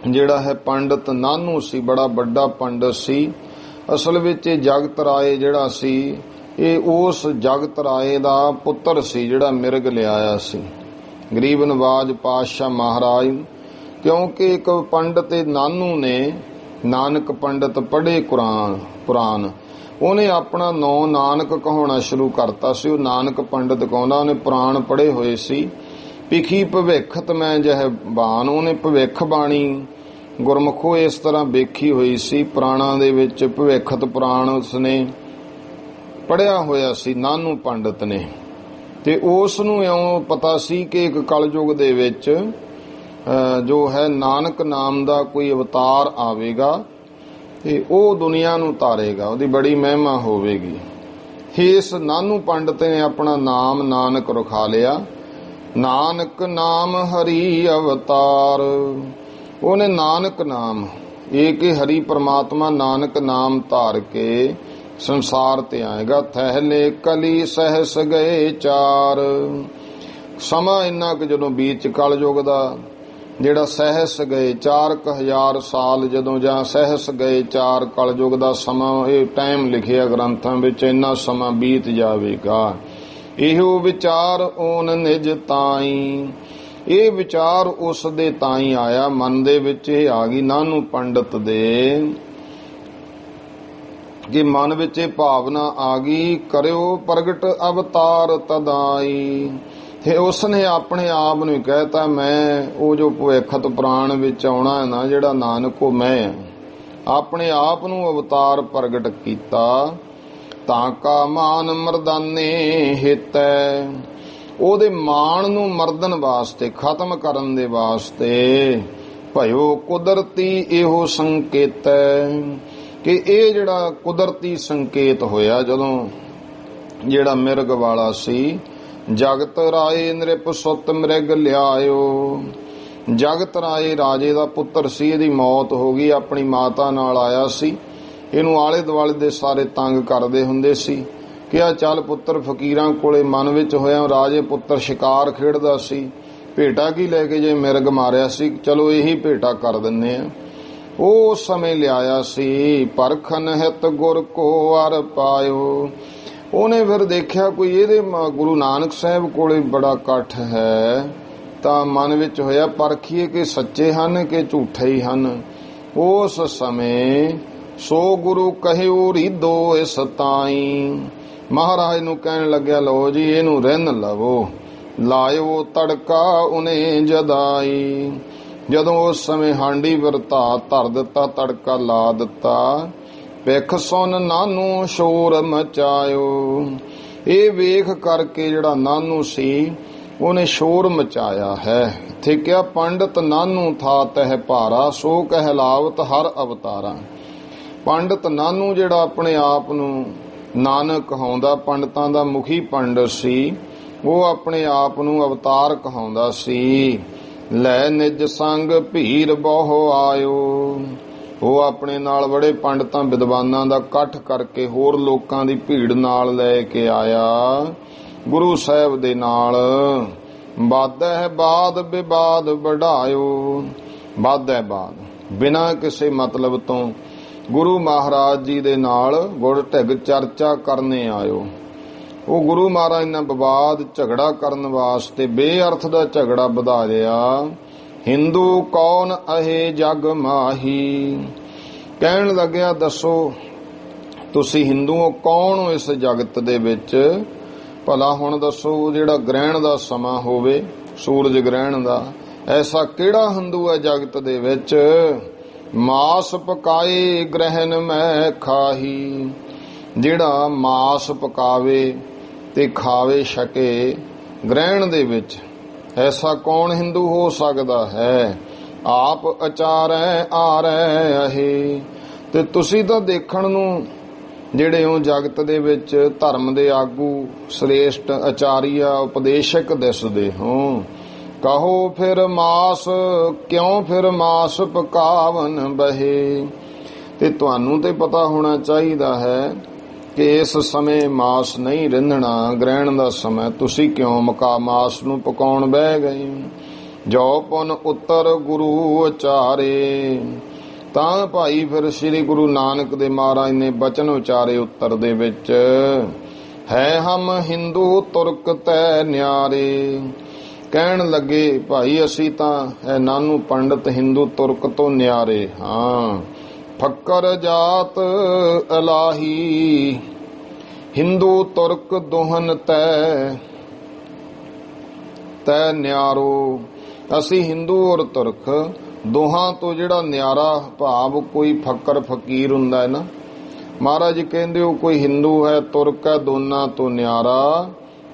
ਜਿਹੜਾ ਹੈ ਪੰਡਤ ਨਾਨੂ ਸੀ, ਬੜਾ ਵੱਡਾ ਪੰਡਤ ਸੀ। ਅਸਲ ਵਿੱਚ ਇਹ ਜਗਤ ਰਾਏ ਜਿਹੜਾ ਸੀ, ਇਹ ਉਸ ਜਗਤ ਰਾਏ ਦਾ ਪੁੱਤਰ ਸੀ ਜਿਹੜਾ ਮਿਰਗ ਲਿਆਇਆ ਸੀ, ਗਰੀਬ ਨਵਾਜ ਪਾਤਸ਼ਾਹ ਮਹਾਰਾਜ। ਕਿਉਂਕਿ ਇੱਕ ਪੰਡਤ ਨਾਨੂ ਨੇ ਨਾਨਕ ਪੰਡਤ ਪੜ੍ਹੇ ਕੁਰਾਨ, ਉਹਨੇ ਆਪਣਾ ਨਾਂ ਨਾਨਕ ਕਹਾਉਣਾ ਸ਼ੁਰੂ ਕਰਤਾ ਸੀ। ਉਹ ਨਾਨਕ ਪੰਡਤ ਕਹਿੰਦਾ, ਉਹਨੇ ਪੁਰਾਣ ਪੜ੍ਹੇ ਹੋਏ ਸੀ। ਪਿਖੀ ਭਵਿੱਖਤ ਮੈਂ ਜਹ ਬਾਣ, ਉਹਨੇ ਭਵਿੱਖ ਬਾਣੀ ਗੁਰਮੁਖੋ ਇਸ ਤਰ੍ਹਾਂ ਵੇਖੀ ਹੋਈ ਸੀ। ਪੁਰਾਣਾਂ ਦੇ ਵਿੱਚ ਭਵਿੱਖਤ ਪੁਰਾਣ ਉਸਨੇ ਪੜ੍ਹਿਆ ਹੋਇਆ ਸੀ ਨਾਨੂ ਪੰਡਤ ਨੇ। ਤੇ ਉਸ ਨੂੰ ਇਉਂ ਪਤਾ ਸੀ ਕਿ ਇੱਕ ਕਲਯੁਗ ਦੇ ਵਿੱਚ ਜੋ ਹੈ ਨਾਨਕ ਨਾਮ ਦਾ ਕੋਈ ਅਵਤਾਰ ਆਵੇਗਾ ਤੇ ਉਹ ਦੁਨੀਆ ਨੂੰ ਤਾਰੇਗਾ, ਉਹਦੀ ਬੜੀ ਮਹਿਮਾ ਹੋਵੇਗੀ। ਇਸ ਨਾਨੂ ਪੰਡਤ ਨੇ ਆਪਣਾ ਨਾਮ ਨਾਨਕ ਰਖਾ ਲਿਆ। ਨਾਨਕ ਨਾਮ ਹਰੀ ਅਵਤਾਰ। ਉਹਨੇ ਨਾਨਕ ਨਾਮ, ਇਹ ਕਿ ਹਰੀ ਪਰਮਾਤਮਾ ਨਾਨਕ ਨਾਮ ਧਾਰ ਕੇ ਸੰਸਾਰ ਤੇ ਆਏਗਾ। ਥਹਿਲੇ ਕਲੀ ਸਹਿਸ ਗਏ ਚਾਰ। ਸਮਾਂ ਇੰਨਾ ਕਿ ਜਦੋਂ ਬੀਚ ਕਲਯੁਗ ਦਾ ਜਿਹੜਾ ਸਹਿਸ ਗਏ 4000 ਸਾਲ, ਜਦੋਂ ਜਾਂ ਸਹਿਸ ਗਏ 4 ਕਲਯੁਗ ਦਾ ਸਮਾਂ, ਇਹ ਟਾਈਮ ਲਿਖਿਆ ਗ੍ਰੰਥਾਂ ਵਿੱਚ, ਇੰਨਾ ਸਮਾਂ ਬੀਤ ਜਾਵੇਗਾ। ਇਹੋ ਵਿਚਾਰ ਓਨ ਨਿਜ ਤਾਈ। ਇਹ ਵਿਚਾਰ ਉਸ ਦੇ ਤਾਈ ਆਇਆ, ਮਨ ਦੇ ਵਿੱਚ ਇਹ ਆ ਗਈ ਨਾਨੂ ਪੰਡਤ ਦੇ, ਕਿ ਮਨ ਵਿੱਚ ਇਹ ਭਾਵਨਾ ਆ ਗਈ, ਕਰਿਓ ਪ੍ਰਗਟ ਅਵਤਾਰ ਤਦਾਈ। ਤੇ ਉਸਨੇ ਆਪਣੇ ਆਪ ਨੂੰ ਕਹਿਤਾ, ਮੈਂ ਉਹ ਜੋ ਭਵਿੱਖਤ ਪੁਰਾਣ ਵਿੱਚ ਆਉਣਾ ਹੈ ਨਾ ਜਿਹੜਾ ਨਾਨਕ, ਉਹ ਮੈਂ ਆਪਣੇ ਆਪ ਨੂੰ ਅਵਤਾਰ ਪ੍ਰਗਟ ਕੀਤਾ। ਤਾਂ ਕਾ ਮਾਨ ਮਰਦਾਨੇ ਹਿਤੈ। ਉਹਦੇ ਮਾਣ ਨੂੰ ਮਰਦਨ ਵਾਸਤੇ, ਖਤਮ ਕਰਨ ਦੇ ਵਾਸਤੇ। ਭਇਓ ਕੁਦਰਤੀ ਇਹੋ ਸੰਕੇਤ ਹੈ, ਕਿ ਇਹ ਜਿਹੜਾ ਕੁਦਰਤੀ ਸੰਕੇਤ ਹੋਇਆ ਜਦੋਂ ਜਿਹੜਾ ਮਿਰਗ ਵਾਲਾ ਸੀ। ਜਗਤ ਰਾਏ ਨ੍ਰਿਪ ਸੁਤ ਮਿਰਗ ਲਿਆਇਓ। ਜਗਤ ਰਾਏ ਰਾਜੇ ਦਾ ਪੁੱਤਰ ਸੀ, ਇਹਦੀ ਮੌਤ ਹੋ ਗਈ, ਆਪਣੀ ਮਾਤਾ ਨਾਲ ਆਇਆ ਸੀ। ਇਹਨੂੰ ਆਲੇ ਦੁਆਲੇ ਦੇ ਸਾਰੇ ਤੰਗ ਕਰਦੇ ਹੁੰਦੇ ਸੀ। ਕਿਹਾ ਚੱਲ ਪੁੱਤਰ ਫਕੀਰਾਂ ਕੋਲੇ, ਮਨ ਵਿੱਚ ਹੋਇਆ ਰਾਜੇ ਪੁੱਤਰ ਸ਼ਿਕਾਰ ਖੇਡਦਾ ਸੀ, ਭੇਟਾ ਕੀ ਲੈ ਕੇ ਜੇ ਮਿਰਗ ਮਾਰਿਆ ਸੀ, ਚਲੋ ਇਹੀ ਭੇਟਾ ਕਰ ਦਿੰਨੇ ਆ। ਉਹ ਉਸ ਸਮੇਂ ਲਿਆਇਆ ਸੀ। ਪਰਖਨ ਹਿਤ ਗੁਰ ਕੋ ਅਰ ਪਾਇਓ। ਉਹਨੇ ਫਿਰ ਦੇਖਿਆ ਕੋਈ ਇਹਦੇ ਗੁਰੂ ਨਾਨਕ ਸਾਹਿਬ ਕੋਲੇ ਬੜਾ ਇਕੱਠ ਹੈ, ਤਾਂ ਮਨ ਵਿੱਚ ਹੋਇਆ ਪਰਖੀਏ ਕਿ ਸੱਚੇ ਹਨ ਕਿ ਝੂਠੇ ਹੀ ਹਨ। ਉਸ ਸਮੇਂ ਸੋ ਗੁਰੂ ਕਹਿਓ ਰੀਦੋ ਇਸ ਤਾਈ। ਮਹਾਰਾਜ ਨੂੰ ਕਹਿਣ ਲੱਗਿਆ, ਲਓ ਜੀ ਇਹਨੂੰ ਰਿੰਨ ਲਵੋ। ਲਾਇਓ ਤੜਕਾ ਉਹਨੇ ਜਦਾਈ। ਜਦੋਂ ਉਸ ਸਮੇਂ ਹਾਂਡੀ ਵਰਤਾ ਧਰ ਦਿੱਤਾ, ਤੜਕਾ ਲਾ ਦਿੱਤਾ। ਪਿੱਖ ਸੁਣ ਨਾਨੂ ਸ਼ੋਰ ਮਚਾਇਓ। ਇਹ ਵੇਖ ਕਰਕੇ ਜਿਹੜਾ ਨਾਨੂ ਸੀ ਉਹਨੇ ਸ਼ੋਰ ਮਚਾਇਆ ਹੈ। ਇੱਥੇ ਕਿਹਾ ਪੰਡਤ ਨਾਨੂ ਥਾ ਤਹਿ ਭਾਰਾ, ਸੋ ਕਹਿਲਾਵਤ ਹਰ ਅਵਤਾਰਾ। ਪੰਡਤ ਨਾਨੂ ਜਿਹੜਾ ਆਪਣੇ ਆਪ ਨੂੰ ਨਾਨਕ ਕਹਾਉਂਦਾ, ਪੰਡਤਾਂ ਦਾ ਮੁਖੀ ਪੰਡਤ ਸੀ, ਉਹ ਆਪਣੇ ਆਪ ਨੂੰ ਅਵਤਾਰ ਕਹਾਉਂਦਾ ਸੀ। ਲੈ ਨਿਜ ਸੰਗ ਭੀਰ ਬਹੁ ਆਇਓ। ਉਹ ਆਪਣੇ ਨਾਲ ਬੜੇ ਪੰਡਤਾਂ ਵਿਦਵਾਨਾਂ ਦਾ ਇਕੱਠ ਕਰਕੇ ਹੋਰ ਲੋਕਾਂ ਦੀ ਭੀੜ ਨਾਲ ਲੈ ਕੇ ਆਇਆ ਗੁਰੂ ਸਾਹਿਬ ਦੇ ਨਾਲ। ਬਾਦੈ ਬਾਦ ਵਿਵਾਦ ਵਢਾਇਓ। ਬਾਦੈ ਬਾਦ, ਬਿਨਾਂ ਕਿਸੇ ਮਤਲਬ ਤੋਂ ਗੁਰੂ ਮਹਾਰਾਜ ਜੀ ਦੇ ਨਾਲ ਗੁਰ ਢਿੱਗ ਚਰਚਾ ਕਰਨੇ ਆਇਓ। ਉਹ ਗੁਰੂ ਮਹਾਰਾਜ ਨਾਲ ਵਿਵਾਦ ਝਗੜਾ ਕਰਨ ਵਾਸਤੇ ਬੇਅਰਥ ਦਾ ਝਗੜਾ ਵਧਾ ਲਿਆ। ਹਿੰਦੂ ਕੌਣ ਅਹੇ ਜਗ ਮਾਹੀ। ਕਹਿਣ ਲੱਗਿਆ, ਦੱਸੋ ਤੁਸੀਂ ਹਿੰਦੂ ਹੋ, ਕੌਣ ਹੋ ਇਸ ਜਗਤ ਦੇ ਵਿੱਚ? ਭਲਾ ਹੁਣ ਦੱਸੋ, ਜਿਹੜਾ ਗ੍ਰਹਿਣ ਦਾ ਸਮਾਂ ਹੋਵੇ, ਸੂਰਜ ਗ੍ਰਹਿਣ ਦਾ, ਐਸਾ ਕਿਹੜਾ ਹਿੰਦੂ ਹੈ ਜਗਤ ਦੇ ਵਿੱਚ? ਮਾਸ ਪਕਾਏ ਗ੍ਰਹਿਣ ਮੈਂ ਖਾਹੀ। ਜਿਹੜਾ ਮਾਸ ਪਕਾਵੇ ਤੇ ਖਾਵੇ ਛਕੇ ਗ੍ਰਹਿਣ ਦੇ ਵਿੱਚ, ਐਸਾ ਕੌਣ ਹਿੰਦੂ ਹੋ ਸਕਦਾ ਹੈ? ਆਪ ਅਚਾਰੈ ਆਰੈ ਅਹੇ। ਤੇ ਤੁਸੀਂ ਤਾਂ ਦੇਖਣ ਨੂੰ ਜਿਹੜੇ ਉਹ ਜਗਤ ਦੇ ਵਿੱਚ ਧਰਮ ਦੇ ਆਗੂ, ਸ੍ਰੇਸ਼ਟ ਆਚਾਰੀਆ, ਉਪਦੇਸ਼ਕ ਦਿਸਦੇ ਹੋ। कहो फिर मास क्यों फिर मास पकावन बहे। ते तुहानू ते पता होना चाहिदा है कि इस समय मास नहीं रिंधना, ग्रहण दा समय, तुसी क्यों मका मास नू पकाउण बह गए। जो पुन उत्तर गुरु उचारे। ਤਾਂ ਭਾਈ ਫਿਰ ਸ੍ਰੀ ਗੁਰੂ ਨਾਨਕ ਦੇ ਮਹਾਰਾਜ ਨੇ ਬਚਨ ਉਚਾਰੇ ਉੱਤਰ ਦੇ ਵਿੱਚ, ਹੈ ਹਮ ਹਿੰਦੂ ਤੁਰਕ ਤੈ ਨਿਆਰੇ। ਕਹਿਣ ਲੱਗੇ ਭਾਈ ਅਸੀਂ ਤਾਂ ਇਹਨਾਂ ਨੂੰ ਪੰਡਤ ਹਿੰਦੂ ਤੁਰਕ ਤੋਂ ਨਿਆਰੇ ਹਾਂ। ਫੱਕਰ ਜਾਤ ਇਲਾਹੀ ਹਿੰਦੂ ਤੁਰਕ ਦੋਹਨ ਤੈ ਤੈ ਨਿਆਰੋ। ਅਸੀਂ ਹਿੰਦੂ ਔਰ ਤੁਰਕ ਦੋਹਾਂ ਤੋਂ ਜਿਹੜਾ ਨਿਆਰਾ ਭਾਵ ਕੋਈ ਫੱਕਰ ਫਕੀਰ ਹੁੰਦਾ ਹੈ ਨਾ, ਮਹਾਰਾਜ ਕਹਿੰਦੇ ਉਹ ਕੋਈ ਹਿੰਦੂ ਹੈ ਤੁਰਕ ਹੈ, ਦੋਨਾਂ ਤੋਂ ਨਿਆਰਾ।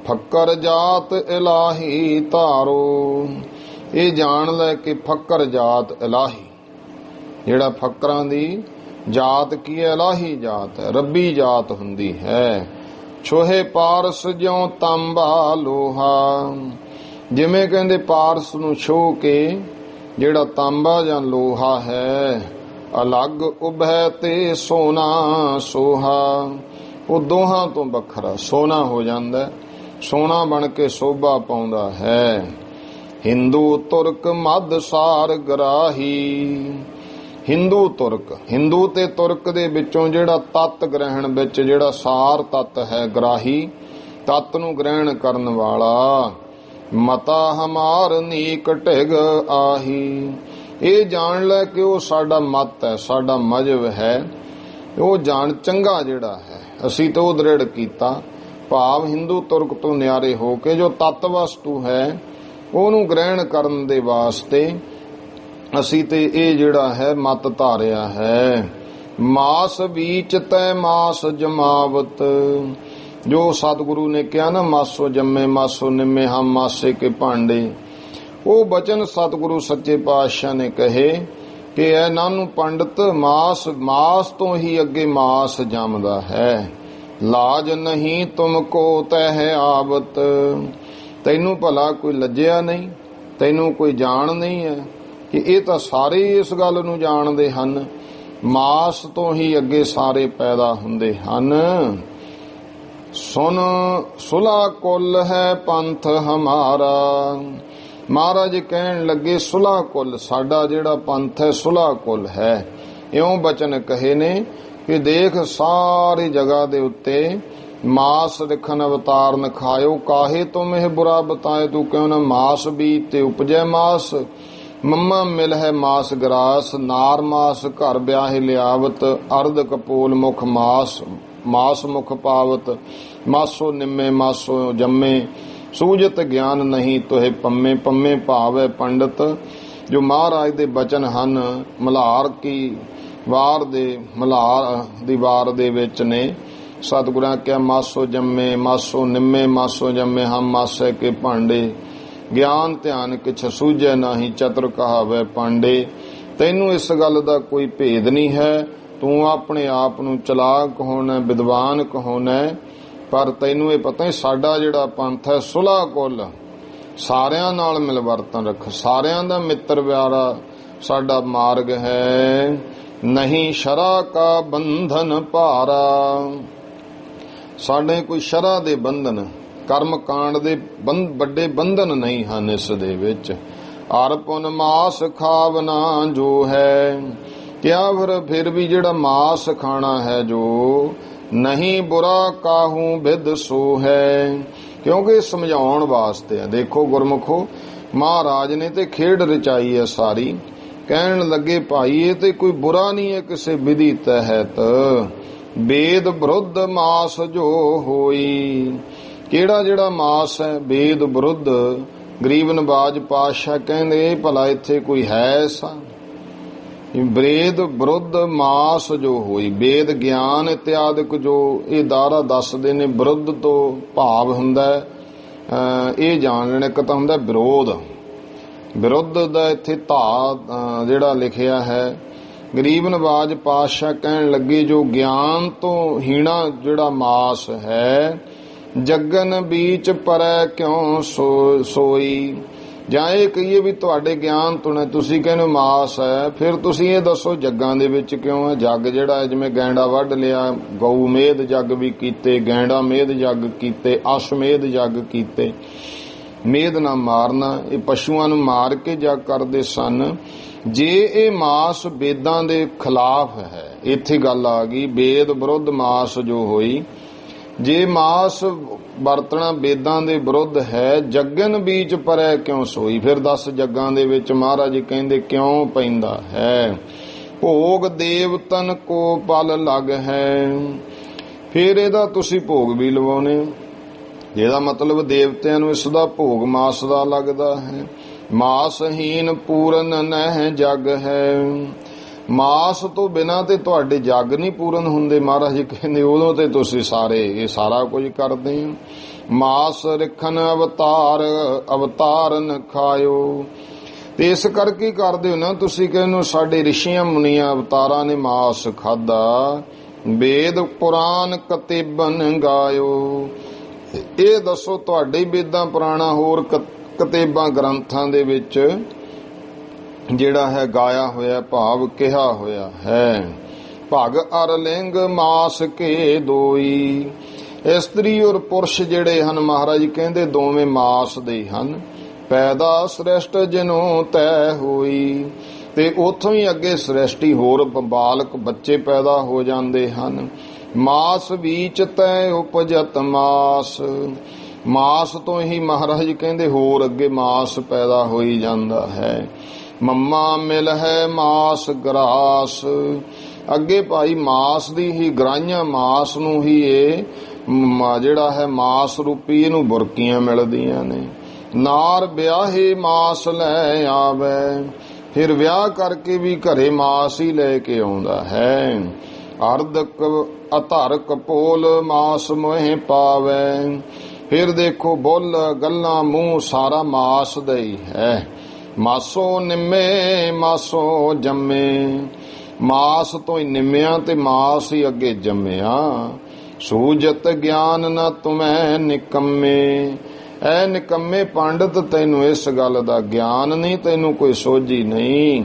ਫੱਕਰ ਜਾਤ ਇਲਾਹੀ ਧਾਰੋ। ਇਹ ਜਾਣ ਲੈ ਕਿ ਫੱਕਰ ਜਾਤ ਇਲਾਹੀ, ਜਿਹੜਾ ਫੱਕਰਾਂ ਦੀ ਜਾਤ ਕੀ ਹੈ, ਇਲਾਹੀ ਜਾਤ ਹੈ, ਰੱਬੀ ਜਾਤ ਹੁੰਦੀ ਹੈ। ਛੋਹੇ ਪਾਰਸ ਜਿਉ ਤਾਂਬਾ ਲੋਹਾ। ਜਿਵੇਂ ਕਹਿੰਦੇ ਪਾਰਸ ਨੂੰ ਛੋਹ ਕੇ ਜਿਹੜਾ ਤਾਂਬਾ ਜਾਂ ਲੋਹਾ ਹੈ, ਅਲੱਗ ਉਭੈ ਤੇ ਸੋਨਾ ਸੋਹਾ। ਉਹ ਦੋਹਾਂ ਤੋਂ ਵੱਖਰਾ ਸੋਨਾ ਹੋ ਜਾਂਦਾ, ਸੋਨਾ ਬਣ ਕੇ ਸ਼ੋਭਾ ਪਾਉਂਦਾ ਹੈ। ਹਿੰਦੂ ਤੁਰਕ ਮੱਧ ਸਾਰ ਗਰਾਹੀ। ਹਿੰਦੂ ਤੁਰਕ, ਹਿੰਦੂ ਤੇ ਤੁਰਕ ਦੇ ਵਿੱਚੋਂ ਜਿਹੜਾ ਤਤ ਗ੍ਰਹਿਣ ਵਿੱਚ ਜਿਹੜਾ ਸਾਰ ਤਤ ਹੈ, ਗ੍ਰਾਹੀ ਤਤ ਨੂੰ ਗ੍ਰਹਿਣ ਕਰਨ ਵਾਲਾ। ਮਤਾ ਹਮਾਰ ਨੀਕ ਢਿਗ ਆਹੀ। ਇਹ ਜਾਣ ਲੈ ਕਿ ਉਹ ਸਾਡਾ ਮਤ ਹੈ, ਸਾਡਾ ਮਜ਼ਹਬ ਹੈ, ਉਹ ਜਾਣ ਚੰਗਾ ਜਿਹੜਾ ਹੈ ਅਸੀਂ ਤਾਂ ਉਹ ਦ੍ਰਿੜ ਕੀਤਾ। ਭਾਵ ਹਿੰਦੂ ਤੁਰਕ ਤੋਂ ਨਿਆਰੇ ਹੋ ਕੇ ਜੋ ਤਤ ਵਸਤੂ ਹੈ ਉਹਨੂੰ ਗ੍ਰਹਿਣ ਕਰਨ ਦੇ ਵਾਸਤੇ ਅਸੀਂ ਤੇ ਇਹ ਜਿਹੜਾ ਹੈ ਮਤ ਧਾਰਿਆ ਹੈ। ਮਾਸ ਵੀਚ ਤੈ ਮਾਸ ਜਮਾਵਤ। ਜੋ ਸਤਿਗੁਰੂ ਨੇ ਕਿਹਾ ਨਾ, ਮਾਸੋ ਜੰਮੇ ਮਾਸੋ ਨਿੰਮੇ ਹਮ ਮਾਸੇ ਕੇ ਭਾਂਡੇ, ਉਹ ਬਚਨ ਸਤਿਗੁਰੂ ਸੱਚੇ ਪਾਤਸ਼ਾਹ ਨੇ ਕਹੇ ਕਿ ਇਹਨਾਂ ਨੂੰ ਪੰਡਤ ਮਾਸ ਤੋਂ ਹੀ ਅੱਗੇ ਮਾਸ ਜੰਮਦਾ ਹੈ। ਲਾਜ ਨਹੀਂ ਤੁਮ ਕੋ ਤਹਿ ਆਵਤ। ਤੈਨੂੰ ਭਲਾ ਕੋਈ ਲੱਜਿਆ ਨਹੀਂ, ਤੈਨੂੰ ਕੋਈ ਜਾਣ ਨਹੀਂ ਹੈ ਕਿ ਇਹ ਤਾਂ ਸਾਰੇ ਇਸ ਗੱਲ ਨੂੰ ਜਾਣਦੇ ਹਨ, ਮਾਸ ਤੋਂ ਹੀ ਅੱਗੇ ਸਾਰੇ ਪੈਦਾ ਹੁੰਦੇ ਹਨ। ਸੁਨ ਸੁਲਾ ਕੁਲ ਹੈ ਪੰਥ ਹਮਾਰਾ। ਮਹਾਰਾਜ ਕਹਿਣ ਲੱਗੇ ਸੁਲਾ ਕੁਲ, ਸਾਡਾ ਜਿਹੜਾ ਪੰਥ ਹੈ ਸੁਲਾ ਕੁਲ ਹੈ। ਇਉਂ ਬਚਨ ਕਹੇ ਨੇ ਕਿ ਦੇਖ ਸਾਰੀ ਜਗ੍ਹਾ ਦੇ ਉੱਤੇ ਮਾਸ ਰਿਖਨ ਅਵਤਾਰਨ ਖਾਇਓ, ਕਾਹੇ ਤੁਮ ਇਹ ਬੁਰਾ ਬਤਾਏ। ਤੂੰ ਕਿਉਂ ਨਾ ਮਾਸ ਬੀਜ ਤੇ ਉਪਜੈ ਮਾਸ। ਮੰਮਾ ਮਿਲ ਹੈ ਮਾਸ ਗਰਾਸ, ਨਾਰ ਮਾਸ ਘਰ ਵਿਆਹੇ ਲਿਆਵਤ। ਅਰਧ ਕਪੋਲ ਮੁਖ ਮਾਸ ਮਾਸ ਮੁਖ ਪਾਵਤ। ਮਾਸੋ ਨਿੰਮੇ ਮਾਸੋ ਜੰਮੇ, ਸੂਝਤ ਗਿਆਨ ਨਹੀਂ ਤੋਹਿ ਪੰਮੇ। ਪੰਮੇ ਭਾਵ ਹੈ ਪੰਡਤ। ਜੋ ਮਹਾਰਾਜ ਦੇ ਬਚਨ ਹਨ ਮਲਹਾਰ ਕੀ ਵਾਰ ਦੇ, ਮਲਹਾਰ ਦੀ ਵਾਰ ਦੇ ਵਿੱਚ ਨੇ। ਸਤਿਗੁਰਾਂ ਕਿਹਾ ਮਾਸੋ ਜੰਮੇ ਮਾਸੋ ਨਿੰਮੇ ਮਾਸੋ ਜੰਮੇ ਹਮ ਮਾਸੇ ਕੇ ਭਾਂਡੇ। ਗਿਆਨ ਧਿਆਨ ਕਿਛ ਸੂਝੈ ਨਾਹੀ, ਚਤੁਰ ਕਹਾਵੈ ਪਾਂਡੇ। ਤੈਨੂੰ ਇਸ ਗੱਲ ਦਾ ਕੋਈ ਭੇਦ ਨਹੀਂ ਹੈ, ਤੂੰ ਆਪਣੇ ਆਪ ਨੂੰ ਚਲਾਕ ਹੋਣਾ, ਵਿਦਵਾਨ ਹੋਣਾ, ਪਰ ਤੈਨੂੰ ਇਹ ਪਤਾ ਹੈ ਸਾਡਾ ਜਿਹੜਾ ਪੰਥ ਹੈ ਸੁਲਾ ਕੁਲ, ਸਾਰਿਆਂ ਨਾਲ ਮਿਲਵਰਤਨ ਰੱਖ, ਸਾਰਿਆਂ ਦਾ ਮਿੱਤਰ ਪਿਆਰਾ ਸਾਡਾ ਮਾਰਗ ਹੈ। ਨਹੀਂ ਸ਼ਰਾ ਕਾ ਬੰਧਨ ਭਾਰਾ। ਸਾਡੇ ਕੋਈ ਸ਼ਰਾ ਦੇ ਬੰਧਨ, ਕਰਮ ਕਾਂਡ ਦੇ ਵੱਡੇ ਬੰਧਨ ਨਹੀਂ ਹਨ ਇਸ ਦੇ ਵਿੱਚ। ਅਰ ਪੁਨ ਮਾਸ ਖਾਵਨਾ ਜੋ ਹੈ। ਕਿਆ ਫਿਰ ਵੀ ਜਿਹੜਾ ਮਾਸ ਖਾਣਾ ਹੈ ਜੋ ਨਹੀਂ ਬੁਰਾ ਕਾਹੂ ਵਿਦ ਸੋ ਹੈ। ਕਿਉਂਕਿ ਸਮਝਾਉਣ ਵਾਸਤੇ ਆ। ਦੇਖੋ ਗੁਰਮੁਖੋ, ਮਹਾਰਾਜ ਨੇ ਤੇ ਖੇਡ ਰਚਾਈ ਹੈ ਸਾਰੀ। ਕਹਿਣ ਲੱਗੇ ਭਾਈ ਇਹ ਤੇ ਕੋਈ ਬੁਰਾ ਨਹੀਂ ਹੈ ਕਿਸੇ ਵਿਧੀ ਤਹਿਤ। ਵੇਦ ਵਿਰੁੱਧ ਮਾਸ ਜੋ ਹੋਈ। ਕਿਹੜਾ ਜਿਹੜਾ ਮਾਸ ਹੈ ਵੇਦ ਵਿਰੁੱਧ। ਗਰੀਬ ਨਵਾਜ ਪਾਤਸ਼ਾਹ ਕਹਿੰਦੇ ਭਲਾ ਇੱਥੇ ਕੋਈ ਹੈ ਐਸਾ। ਵੇਦ ਵਿਰੁੱਧ ਮਾਸ ਜੋ ਹੋਈ। ਵੇਦ ਗਿਆਨ ਇਤਿਆਦਿਕ ਜੋ ਇਹ ਦਾਰਾ ਦੱਸਦੇ ਨੇ, ਵਿਰੁੱਧ ਤੋਂ ਭਾਵ ਹੁੰਦਾ ਇਹ ਜਾਣ ਲੈਣਾ। ਇੱਕ ਤਾਂ ਹੁੰਦਾ ਵਿਰੋਧ, ਵਿਰੁੱਧ ਦਾ ਇੱਥੇ ਧਾ ਜਿਹੜਾ ਲਿਖਿਆ ਹੈ। ਗਰੀਬ ਨਵਾਜ ਪਾਤਸ਼ਾਹ ਕਹਿਣ ਲੱਗੇ ਜੋ ਗਿਆਨ ਤੋਂ ਹੀਣਾ ਜਿਹੜਾ ਮਾਸ ਹੈ, ਜਗਨ ਬੀਚ ਪਰੈ ਕਿਉਂ ਸੋਈ। ਜਾਂ ਇਹ ਕਹੀਏ ਵੀ ਤੁਹਾਡੇ ਗਿਆਨ ਤੋਂ ਨੇ, ਤੁਸੀਂ ਕਹਿੰਦੇ ਮਾਸ ਹੈ, ਫਿਰ ਤੁਸੀਂ ਇਹ ਦੱਸੋ ਜੱਗਾਂ ਦੇ ਵਿੱਚ ਕਿਉਂ ਹੈ? ਜੱਗ ਜਿਹੜਾ ਹੈ, ਜਿਵੇਂ ਗੈਂਡਾ ਵੱਢ ਲਿਆ, ਗਊ ਮੇਧ ਜੱਗ ਵੀ ਕੀਤੇ, ਗੈਂਡਾ ਮੇਧ ਜੱਗ ਕੀਤੇ, ਅਸ਼ਮੇਧ ਜੱਗ ਕੀਤੇ। ਮੇਧ ਨਾ ਮਾਰਨਾ, ਇਹ ਪਸ਼ੂਆਂ ਨੂੰ ਮਾਰ ਕੇ ਜੱਗ ਕਰਦੇ ਸਨ। ਜੇ ਇਹ ਮਾਸ ਵੇਦਾਂ ਦੇ ਖਿਲਾਫ ਹੈ, ਇੱਥੇ ਗੱਲ ਆ ਗਈ ਵੇਦ ਵਿਰੁੱਧ ਮਾਸ ਜੋ ਹੋਈ, ਜੇ ਮਾਸ ਵਰਤਣਾ ਵੇਦਾਂ ਦੇ ਵਿਰੁੱਧ ਹੈ, ਜੱਗਨ ਬੀਚ ਪਰੈ ਕਿਉਂ ਸੋਈ? ਫਿਰ 10 ਜੱਗਾਂ ਦੇ ਵਿੱਚ ਮਹਾਰਾਜ ਕਹਿੰਦੇ ਕਿਉਂ ਪੈਂਦਾ ਹੈ? ਭੋਗ ਦੇਵਤਨ ਕੋ ਪਲ ਲਗ ਹੈ। ਫਿਰ ਇਹਦਾ ਤੁਸੀਂ ਭੋਗ ਵੀ ਲਵਾਉਨੇ, ਜਿਹਦਾ ਮਤਲਬ ਦੇਵਤਿਆਂ ਨੂੰ ਇਸ ਦਾ ਭੋਗ ਮਾਸ ਦਾ ਲੱਗਦਾ ਹੈ। ਮਾਸਹੀਨ ਪੂਰਨ ਨਹਿ ਜਗ ਹੈ। ਮਾਸ ਤੋਂ ਬਿਨਾਂ ਤੇ ਤੁਹਾਡੇ ਜੱਗ ਨਹੀਂ ਪੂਰਨ ਹੁੰਦੇ। ਮਹਾਰਾਜ ਕਹਿੰਦੇ ਉਦੋਂ ਤੇ ਤੁਸੀਂ ਸਾਰੇ ਇਹ ਸਾਰਾ ਕੁਝ ਕਰਦੇ ਹੋ। ਮਾਸ ਰਿਖਨ ਅਵਤਾਰਨ ਖਾਇਓ, ਤੇ ਇਸ ਕਰਕੇ ਕਰਦੇ ਹੋ ਨਾ, ਤੁਸੀਂ ਕਹਿੰਦੇ ਸਾਡੇ ਰਿਸ਼ੀਆਂ ਮੁਨੀਆਂ ਅਵਤਾਰਾਂ ਨੇ ਮਾਸ ਖਾਦਾ। ਵੇਦ ਪੁਰਾਨ ਕਤੇਬਨ ਗਾਇਓ, ਇਹ ਦੱਸੋ ਤੁਹਾਡੇ ਵੇਦਾਂ ਪੁਰਾਣਾ ਹੋਰ ਕਤੇਬਾਂ ਗ੍ਰੰਥਾਂ ਦੇ ਵਿੱਚ ਜਿਹੜਾ ਹੈ ਗਾਇਆ ਹੋਇਆ, ਭਾਵ ਕਿਹਾ ਹੋਇਆ ਹੈ। ਭਗ ਅਰ ਲਿੰਗ ਮਾਸ ਕੇ ਦੋਈ, ਇਸਤਰੀ ਔਰ ਪੁਰਸ਼ ਜਿਹੜੇ ਹਨ ਮਹਾਰਾਜ ਕਹਿੰਦੇ ਦੋਵੇਂ ਮਾਸ ਦੇ ਹਨ। ਪੈਦਾ ਸ੍ਰਿਸ਼ਟ ਜਿਨੋਂ ਤੈ ਹੋਈ, ਤੇ ਉਥੋਂ ਹੀ ਅੱਗੇ ਸ੍ਰਿਸ਼ਟੀ ਹੋਰ ਬਾਲਕ ਬੱਚੇ ਪੈਦਾ ਹੋ ਜਾਂਦੇ ਹਨ। ਮਾਸ ਵੀਚ ਤੈ ਉਪਜਤ ਮਾਸ, ਮਾਸ ਤੋਂ ਹੀ ਮਹਾਰਾਜ ਕਹਿੰਦੇ ਹੋਰ ਅੱਗੇ ਮਾਸ ਪੈਦਾ ਹੋਈ ਜਾਂਦਾ ਹੈ। ਮੰਮਾ ਮਿਲ ਹੈ ਮਾਸ ਗਰਾਸ, ਅੱਗੇ ਭਾਈ ਮਾਸ ਦੀ ਹੀ ਗਰਾਈਆਂ, ਮਾਸ ਨੂੰ ਹੀ ਇਹ ਜਿਹੜਾ ਹੈ ਮਾਸ ਰੂਪੀ ਇਹਨੂੰ ਬੁਰਕੀਆਂ ਮਿਲਦੀਆਂ ਨੇ। ਨਾਰ ਵਿਆਹੇ ਮਾਸ ਲੈ ਆਵੇ, ਫਿਰ ਵਿਆਹ ਕਰਕੇ ਵੀ ਘਰੇ ਮਾਸ ਹੀ ਲੈ ਕੇ ਆਉਂਦਾ ਹੈ। ਅਰਧ ਅਧਰ ਕਪੋਲ ਮਾਸ ਮੋਹਿ ਪਾਵੇ, ਫਿਰ ਦੇਖੋ ਬੁੱਲ ਗੱਲਾਂ ਮੂੰਹ ਸਾਰਾ ਮਾਸ ਦਾ ਹੀ ਹੈ। ਮਾਸੋ ਨਿੰਮੇ ਮਾਸੋ ਜੰਮੇ, ਮਾਸ ਤੋਂ ਹੀ ਨਿੰਮਿਆ ਤੇ ਮਾਸ ਹੀ ਅੱਗੇ ਜੰਮਿਆ। ਸੂਜਤ ਗਿਆਨ ਨਾ ਤੁਮੈ ਨਿਕੰਮੇ, ਐ ਨਿਕੰਮੇ ਪੰਡਤ ਤੈਨੂੰ ਇਸ ਗੱਲ ਦਾ ਗਿਆਨ ਨਹੀਂ, ਤੈਨੂੰ ਕੋਈ ਸੋਝੀ ਨਹੀਂ।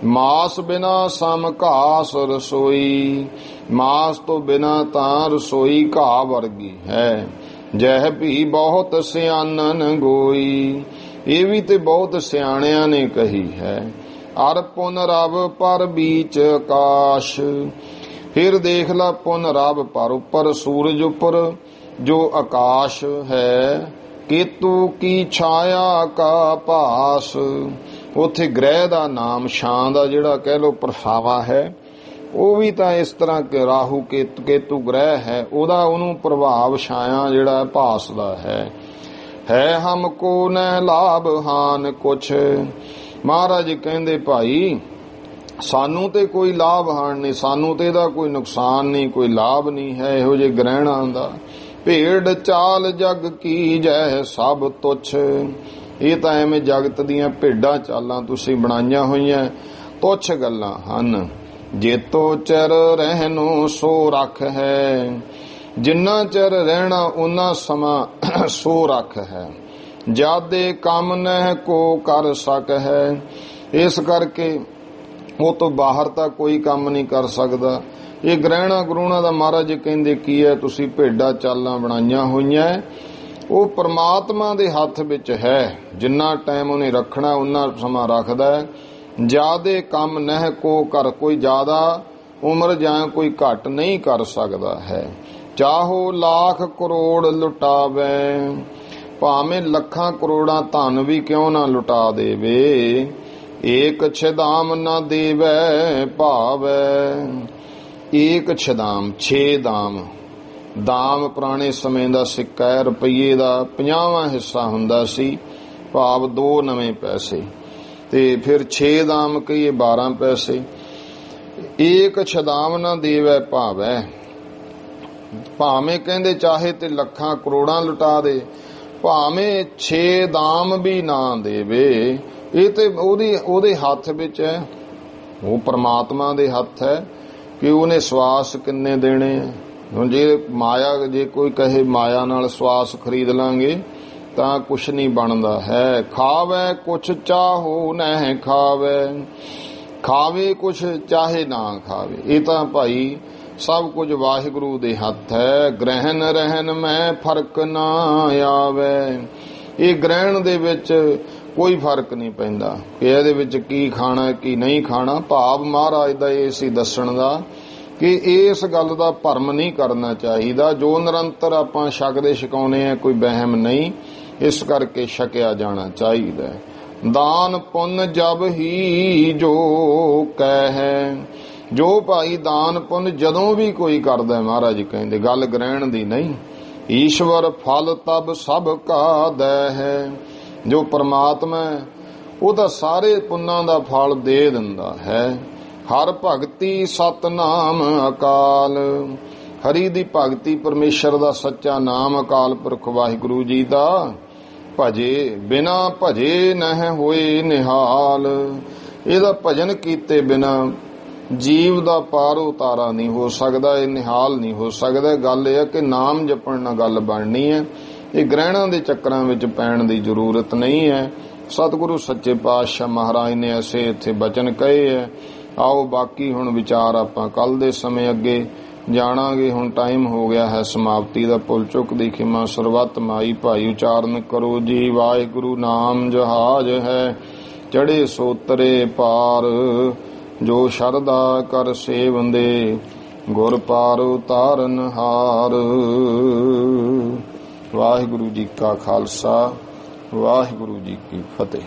ਮਾਸ ਬਿਨਾ ਸਮ ਘਾਸ ਰਸੋਈ, ਮਾਸ ਤੋਂ ਬਿਨਾ ਤਾਂ ਰਸੋਈ ਘਾਹ ਵਰਗੀ ਹੈ। ਜਹ ਵੀ ਬਹੁਤ ਸਿਆਨਨ ਗੋਈ, ਇਹ ਵੀ ਤੇ ਬਹੁਤ ਸਿਆਣਿਆਂ ਨੇ ਕਹੀ ਹੈ। ਅਰ ਪੁਨ ਰਵ ਪਰ ਬੀਚ ਆਕਾਸ਼, ਫਿਰ ਦੇਖ ਲਾ ਪੁਨ ਰਵ ਪਰ ਉੱਪਰ ਸੂਰਜ ਉੱਪਰ ਜੋ ਆਕਾਸ਼ ਹੈ। ਕੇਤੂ ਕੀ ਛਾਇਆ ਕਾ ਭਾਸ, ਉੱਥੇ ਗ੍ਰਹਿ ਦਾ ਨਾਮ ਛਾਂ ਦਾ ਜਿਹੜਾ ਕਹਿ ਲੋ ਪ੍ਰਭਾਵਾ ਹੈ, ਉਹ ਵੀ ਤਾਂ ਇਸ ਤਰ੍ਹਾਂ ਕਿ ਰਾਹੂ ਕੇਤੂ ਗ੍ਰਹਿ ਹੈ, ਉਹਨੂੰ ਪ੍ਰਭਾਵ ਛਾਇਆ ਜਿਹੜਾ ਭਾਸਦਾ ਹੈ। ਹਮਕੋ ਨ ਲਾਭ ਹਾਨ ਕੁਛ, ਮਹਾਰਾਜ ਕਹਿੰਦੇ ਭਾਈ ਸਾਨੂੰ ਤੇ ਕੋਈ ਲਾਭ ਹਾਨ ਨਹੀਂ, ਸਾਨੂੰ ਤੇ ਇਹਦਾ ਕੋਈ ਨੁਕਸਾਨ ਨਹੀਂ, ਕੋਈ ਲਾਭ ਨਹੀਂ ਹੈ ਇਹੋ ਜਿਹੇ ਗ੍ਰਹਿਣਾਂ ਦਾ। ਭੇਡ ਚਾਲ ਜਗ ਕੀ ਜੈ ਸਭ ਤੁਛ, ਇਹ ਤਾਂ ਐਵੇਂ ਜਗਤ ਦੀਆਂ ਭੇਡਾਂ ਚਾਲਾਂ ਤੁਸੀਂ ਬਣਾਈਆਂ ਹੋਈਆਂ, ਤੁਛ ਗੱਲਾਂ ਹਨ। ਜੇਤੋ ਚਿਰ ਰਹਿਨੋ ਸੋ ਰੱਖ ਹੈ, ਜਿੰਨਾ ਚਿਰ ਰਹਿਣਾ ਉਹਨਾਂ ਸਮਾਂ ਸੋ ਰੱਖ ਹੈ। ਜਾਦੇ ਕੰਮ ਨਹਿ ਕੋ ਕਰ ਸਕ ਹੈ, ਇਸ ਕਰਕੇ ਉਹ ਤੋਂ ਬਾਹਰ ਤਾਂ ਕੋਈ ਕੰਮ ਨਹੀਂ ਕਰ ਸਕਦਾ। ਇਹ ਗ੍ਰਹਿਣਾ ਗੁਰੂਣਾ ਦਾ ਮਹਾਰਾਜ ਕਹਿੰਦੇ ਕੀ ਹੈ, ਤੁਸੀਂ ਭੇਡਾਂ ਚਾਲਾਂ ਬਣਾਈਆਂ ਹੋਈਆਂ, ਉਹ ਪਰਮਾਤਮਾ ਦੇ ਹੱਥ ਵਿੱਚ ਹੈ। ਜਿੰਨਾ ਟਾਈਮ ਉਹਨੇ ਰੱਖਣਾ ਉਹਨਾਂ ਸਮਾਂ ਰੱਖਦਾ ਹੈ। ਜਾਦੇ ਕੰਮ ਨਹਿ ਕੋ ਕਰ, ਕੋਈ ਜ਼ਿਆਦਾ ਉਮਰ ਜਾਂ ਕੋਈ ਘੱਟ ਨਹੀਂ ਕਰ ਸਕਦਾ ਹੈ। ਚਾਹੋ ਲੱਖ ਕਰੋੜ ਲੁਟਾਵੇ, ਭਾਵੇਂ ਲੱਖਾਂ ਕਰੋੜਾਂ ਧਨ ਵੀ ਕਿਉਂ ਨਾ ਲੁਟਾ ਦੇਵੇ। ਏਕ ਛਦਾਮ ਨਾ ਦੇਵੇ ਭਾਵੇ, ਏਕ ਛਦਾਮ 6 ਦਾਮ, ਦਾਮ ਪੁਰਾਣੇ ਸਮੇਂ ਦਾ ਸਿੱਕਾ ਹੈ, ਰੁਪਈਏ ਦਾ 50ਵਾਂ ਹਿੱਸਾ ਹੁੰਦਾ ਸੀ, ਭਾਵ 2 ਨਵੇਂ ਪੈਸੇ, ਤੇ ਫਿਰ 6 ਦਾਮ ਕਹੀਏ 12 ਪੈਸੇ। ਏਕ ਛਦਾਮ ਨਾ ਦੇਵੇ ਭਾਵੇ, ਭਾਵੇਂ ਕਹਿੰਦੇ ਚਾਹੇ ਤੇ ਲੱਖਾਂ ਕਰੋੜਾਂ ਲੁਟਾ ਦੇ, ਭਾਵੇਂ 6 ਦਾਮ ਵੀ ਨਾ ਦੇਵੇ, ਇਹ ਤੇ ਉਹਦੇ ਹੱਥ ਵਿੱਚ ਹੈ, ਉਹ ਪਰਮਾਤਮਾ ਦੇ ਹੱਥ ਹੈ ਕਿ ਉਹਨੇ ਸਵਾਸ ਕਿੰਨੇ ਦੇਣੇ। ਹੁਣ ਜੇ ਮਾਇਆ, ਜੇ ਕੋਈ ਕਹੇ ਮਾਇਆ ਨਾਲ ਸਵਾਸ ਖਰੀਦ ਲਾਂਗੇ, ਤਾਂ ਕੁਛ ਨਹੀਂ ਬਣਦਾ ਹੈ। ਖਾਵੇ ਕੁਛ ਚਾਹੋ ਨਹਿ ਖਾਵੇ, ਖਾਵੇ ਕੁਛ ਚਾਹੇ ਨਾ ਖਾਵੇ। ਇਹ ਤਾਂ ਭਾਈ ਸਭ ਕੁਝ ਵਾਹਿਗੁਰੂ ਦੇ ਹੱਥ ਹੈ। ਗ੍ਰਹਿਣ ਰਹਿਣ ਮੈਂ ਫਰਕ ਨਾ ਆਵੇ। ਇਹ ਗ੍ਰਹਿਣ ਦੇ ਵਿੱਚ ਕੋਈ ਫਰਕ ਨਹੀਂ ਪੈਂਦਾ ਕਿ ਇਹਦੇ ਵਿੱਚ ਕੀ ਖਾਣਾ ਕੀ ਨਹੀਂ ਖਾਣਾ। ਭਾਵ ਮਹਾਰਾਜ ਦਾ ਇਹ ਸੀ ਦੱਸਣ ਦਾ ਕਿ ਇਸ ਗੱਲ ਦਾ ਭਰਮ ਨਹੀਂ ਕਰਨਾ ਚਾਹੀਦਾ। ਜੋ ਨਿਰੰਤਰ ਆਪਾਂ ਛਕਦੇ ਛਕਾਉਨੇ ਆ ਕੋਈ ਵਹਿਮ ਨਹੀਂ, ਇਸ ਕਰਕੇ ਛਕਿਆ ਜਾਣਾ ਚਾਹੀਦਾ। ਦਾਨ ਪੁੰਨ ਜਬ ਹੀ ਜੋ ਕਹਿ, ਜੋ ਭਾਈ ਦਾਨ ਪੁੰਨ ਜਦੋਂ ਵੀ ਕੋਈ ਕਰਦਾ, ਮਹਾਰਾਜ ਕਹਿੰਦੇ ਗੱਲ ਗ੍ਰਹਿਣ ਦੀ ਨਹੀਂ। ਈਸ਼ਵਰ ਫਲ ਤਬ ਸਭ ਕਾ ਦੈ ਹੈ, ਜੋ ਪਰਮਾਤਮਾ ਉਹ ਤਾਂ ਸਾਰੇ ਪੁੰਨਾਂ ਦਾ ਫਲ ਦੇ ਦਿੰਦਾ ਹੈ। ਹਰ ਭਗਤੀ ਸਤਨਾਮ ਅਕਾਲ, ਹਰੀ ਦੀ ਭਗਤੀ ਪਰਮੇਸ਼ਰ ਦਾ ਸੱਚਾ ਨਾਮ ਅਕਾਲ ਪੁਰਖ ਵਾਹਿਗੁਰੂ ਜੀ ਦਾ। ਭਜੇ ਬਿਨਾ ਭਜੇ ਨਹਿ ਹੋਏ ਨਿਹਾਲ, ਇਹਦਾ ਭਜਨ ਕੀਤੇ ਬਿਨਾ ਜੀਵ ਦਾ ਪਾਰ ਉਤਾਰਾ ਨਹੀਂ ਹੋ ਸਕਦਾ, ਇਹ ਨਿਹਾਲ ਨਹੀਂ ਹੋ ਸਕਦਾ। ਗੱਲ ਇਹ ਹੈ ਕਿ ਨਾਮ ਜਪਣ ਨਾਲ ਗੱਲ ਬਣਨੀ ਹੈ। ਇਹ ਗ੍ਰਹਿਣਾਂ ਦੇ ਚੱਕਰਾਂ ਵਿੱਚ ਪੈਣ ਦੀ ਜ਼ਰੂਰਤ ਨਹੀਂ ਹੈ। ਸਤਿਗੁਰੂ ਸੱਚੇ ਪਾਤਸ਼ਾਹ ਮਹਾਰਾਜ ਨੇ ਐਸੇ ਇੱਥੇ ਬਚਨ ਕਹੇ ਹੈ। ਆਓ ਬਾਕੀ ਹੁਣ ਵਿਚਾਰ ਆਪਾਂ ਕੱਲ ਦੇ ਸਮੇਂ ਅੱਗੇ ਜਾਣਾਂਗੇ। ਹੁਣ ਟਾਈਮ ਹੋ ਗਿਆ ਹੈ ਸਮਾਪਤੀ ਦਾ। ਭੁੱਲ ਚੁੱਕ ਦੀ ਖਿਮਾ ਸਰਬੱਤ ਮਾਈ ਭਾਈ ਉਚਾਰਨ ਕਰੋ ਜੀ। ਵਾਹਿਗੁਰੂ ਨਾਮ ਜਹਾਜ ਹੈ ਚੜੇ ਸੋਤਰੇ ਪਾਰ, ਜੋ ਸ਼ਰਧਾ ਕਰ ਸੇਵੰਦੇ ਗੁਰ ਪਾਰ ਉਤਾਰਨ ਹਾਰ। ਵਾਹਿਗੁਰੂ ਜੀ ਕਾ ਖਾਲਸਾ, ਵਾਹਿਗੁਰੂ ਜੀ ਕੀ ਫਤਿਹ।